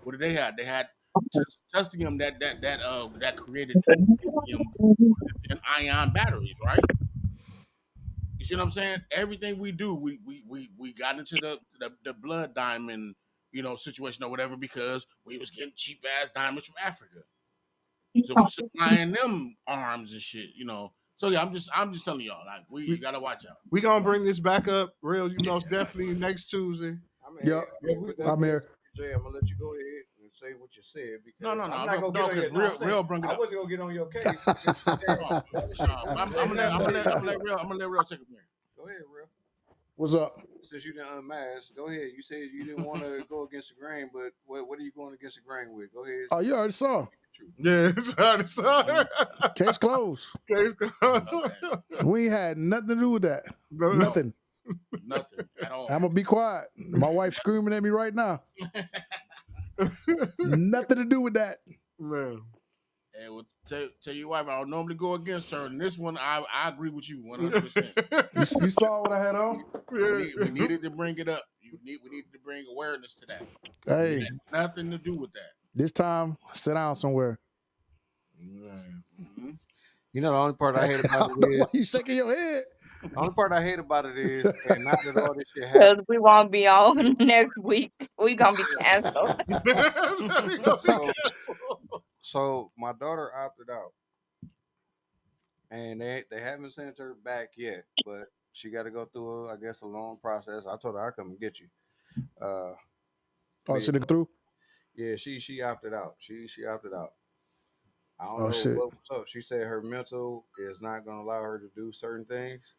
Speaker 2: what did they have? They had testium that created lithium and ion batteries, right? You see what I'm saying? Everything we do, we got into the blood diamond, situation or whatever because we was getting cheap ass diamonds from Africa. So we supplying them arms and shit. So yeah, I'm just telling y'all, like you gotta watch out.
Speaker 1: We gonna bring this back up, real. You most definitely next Tuesday.
Speaker 8: Yep. I'm here.
Speaker 3: Jay, I'm gonna let you go ahead and say what you said because
Speaker 2: No,
Speaker 3: I'm not gonna get on your.
Speaker 2: because real bring it
Speaker 3: I
Speaker 2: up.
Speaker 3: wasn't gonna get on your case.
Speaker 2: I'm gonna let real take it from here.
Speaker 3: Go ahead, real.
Speaker 8: What's up?
Speaker 3: Since you didn't unmask, go ahead. You said you didn't want to go against the grain, but what are you going against the grain with? Go ahead.
Speaker 8: Oh, you already saw.
Speaker 1: Yeah, sorry.
Speaker 8: Case closed.
Speaker 1: Case closed.
Speaker 8: We ain't had nothing to do with that.
Speaker 1: No.
Speaker 8: Nothing.
Speaker 2: Nothing at all.
Speaker 8: I'm gonna be quiet. My wife's screaming at me right now. Nothing to do with that.
Speaker 1: Man.
Speaker 2: And we'll tell you why, I don't normally go against her. And this one, I agree with you 100%.
Speaker 8: You saw what I had on?
Speaker 2: We needed to bring it up. We needed to bring awareness to that.
Speaker 8: Hey.
Speaker 2: It had nothing to do with that.
Speaker 8: This time, sit down somewhere.
Speaker 2: Mm-hmm.
Speaker 3: You know, the only part I hate about it is...
Speaker 8: Why you shaking your head?
Speaker 3: The only part I hate about it is, and not that all this shit happened.
Speaker 11: Because we won't be on next week. We gonna be canceled.
Speaker 3: So my daughter opted out, and they haven't sent her back yet, but she got to go through, I guess, a long process. I told her I'll come and get you.
Speaker 8: She didn't through?
Speaker 3: Yeah, she opted out. She opted out. I don't know
Speaker 8: shit.
Speaker 3: what was up. She said her mental is not going to allow her to do certain things.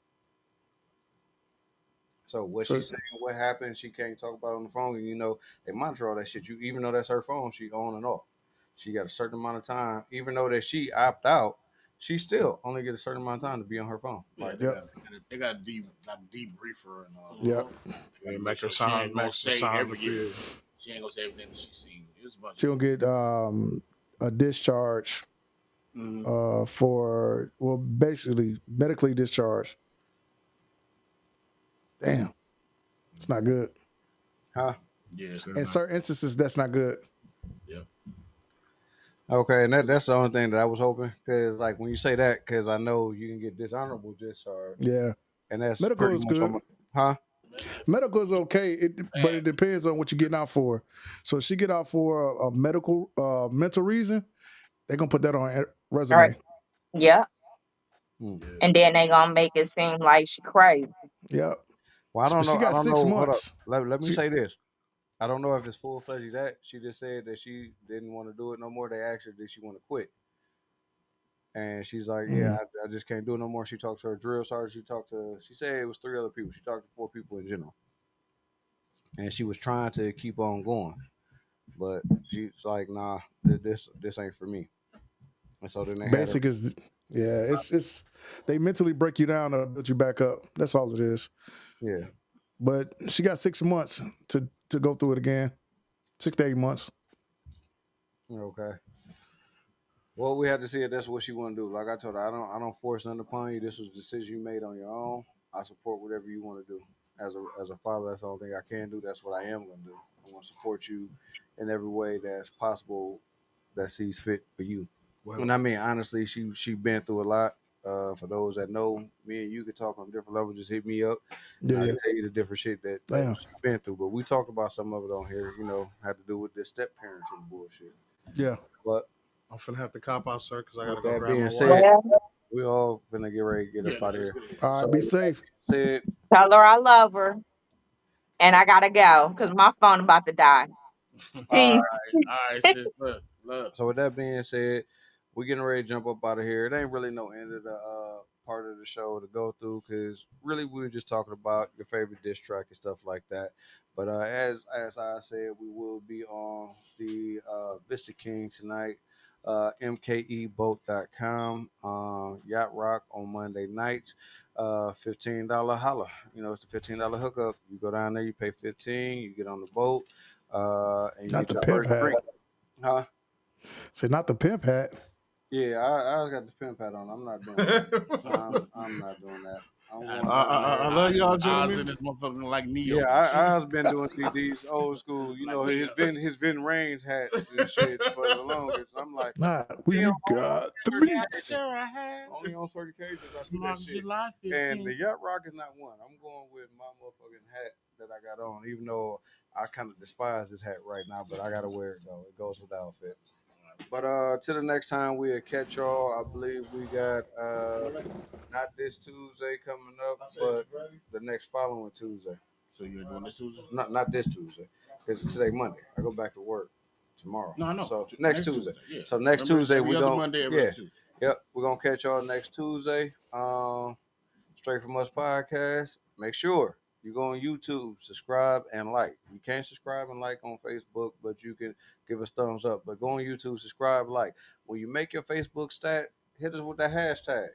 Speaker 3: So what she's saying, what happened, she can't talk about it on the phone. And they monitor all that shit. Even though that's her phone, she on and off. She got a certain amount of time. Even though that she opt out, she still only get a certain amount of time to be on her phone.
Speaker 2: Yeah, they got to debrief her and all.
Speaker 8: Yep.
Speaker 1: And make her
Speaker 2: She
Speaker 1: sound,
Speaker 2: ain't gonna say everything.
Speaker 1: she
Speaker 2: She ain't gonna say everything that she seen.
Speaker 8: She'll get a discharge for, basically medically discharged. Damn. It's not good.
Speaker 3: Huh?
Speaker 2: Yeah.
Speaker 8: In certain instances, that's not good.
Speaker 2: Yeah.
Speaker 3: Okay, and that's the only thing that I was hoping, because like when you say that, because I know you can get dishonorable discharge.
Speaker 8: Yeah.
Speaker 3: And that's
Speaker 8: medical is good.
Speaker 3: Huh?
Speaker 8: Medical is okay, but it depends on what you're getting out for. So if she get out for a medical, mental reason, they're gonna put that on her resume.
Speaker 11: Right. Yeah. And then they gonna make it seem like she crazy.
Speaker 8: Yeah.
Speaker 3: Well, I don't know.
Speaker 8: She got 6 months.
Speaker 3: Let me say this. I don't know if it's full-fledged that. She just said that she didn't want to do it no more. They asked her, did she want to quit? And she's like, yeah, I just can't do it no more. She talked to her drill sergeant. She said it was 3 other people. She talked to 4 people in general. And she was trying to keep on going. But she's like, nah, this ain't for me. And so then they
Speaker 8: basic is, it's they mentally break you down to build you back up. That's all it is.
Speaker 3: Yeah.
Speaker 8: But she got 6 months to go through it again. 6 to 8 months.
Speaker 3: Okay. Well, we had to see if that's what she want to do. Like I told her, I don't force nothing upon you. This was a decision you made on your own. I support whatever you want to do. As a father, that's the only thing I can do. That's what I am going to do. I want to support you in every way that's possible that sees fit for you. Wow. And I mean, honestly, she been through a lot. For those that know, me and you can talk on different levels. Just hit me up.
Speaker 8: Yeah.
Speaker 3: I can tell you the different shit that she's been through. But we talk about some of it on here. Had to do with this step parenting bullshit.
Speaker 8: Yeah.
Speaker 3: But
Speaker 1: I'm finna have to cop out, sir, because I gotta go
Speaker 3: that
Speaker 1: grab
Speaker 3: being
Speaker 1: my
Speaker 3: said,
Speaker 1: wife.
Speaker 3: we all finna get ready to get up out of here.
Speaker 8: All right, be safe.
Speaker 3: Said,
Speaker 11: Tell her I love her, and I gotta go because my phone about to die.
Speaker 2: All right, sis. Look.
Speaker 3: So with that being said, we're getting ready to jump up out of here. It ain't really no end of the part of the show to go through because really we were just talking about your favorite diss track and stuff like that. But as I said, we will be on the Vista King tonight. mkeboat.com. Yacht Rock on Monday nights. $15 holla. You know, it's the $15 hookup. You go down there, you pay 15, you get on the boat, and you
Speaker 8: Not
Speaker 3: get
Speaker 8: the
Speaker 3: your
Speaker 8: pimp
Speaker 3: first
Speaker 8: hat.
Speaker 3: drink. Huh?
Speaker 8: Say not the pimp hat.
Speaker 3: Yeah, I got the pimp hat on. I'm not doing that. I'm not doing that. I'm going down
Speaker 1: I
Speaker 3: there.
Speaker 1: love y'all,
Speaker 2: Oz
Speaker 1: gentlemen.
Speaker 2: in this motherfucker like Neo.
Speaker 3: Yeah, I's been doing these old school, you know, his Vin Rains hats and shit for the longest. I'm like,
Speaker 8: Nah,
Speaker 3: you know,
Speaker 8: we got the meats.
Speaker 3: only on certain occasions I do that shit. And the Yacht Rock is not one. I'm going with my motherfucking hat that I got on, even though I kind of despise this hat right now, but I gotta wear it though. It goes with the outfit. But till the next time we'll catch y'all. I believe we got not this Tuesday coming up, but the next following Tuesday.
Speaker 2: So you're doing this Tuesday?
Speaker 3: Not this Tuesday. It's today Monday. I go back to work tomorrow.
Speaker 2: No, I know.
Speaker 3: So next Tuesday.
Speaker 2: Yeah.
Speaker 3: So next
Speaker 2: Remember,
Speaker 3: Tuesday
Speaker 2: every
Speaker 3: we
Speaker 2: other
Speaker 3: go.
Speaker 2: Monday, every other Tuesday.
Speaker 3: Yep. We're gonna catch y'all next Tuesday. Straight from Us podcast. Make sure you go on YouTube, subscribe and like. You can't subscribe and like on Facebook, but you can give us thumbs up. But go on YouTube, subscribe, like. When you make your Facebook stat, hit us with that hashtag.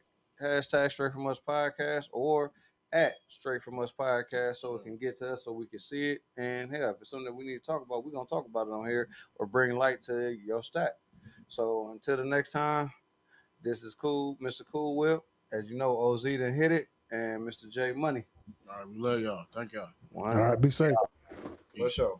Speaker 3: Hashtag Straight from Us podcast or at Straight from Us podcast so it can get to us so we can see it. And hell, if it's something that we need to talk about, we're gonna talk about it on here or bring light to your stat. So until the next time, this is Kool, Mr. Kool Whipp. As you know, OZ done hit it, and Mr. J Money.
Speaker 2: All right, we love y'all. Thank y'all.
Speaker 8: All right, be safe.
Speaker 3: For sure.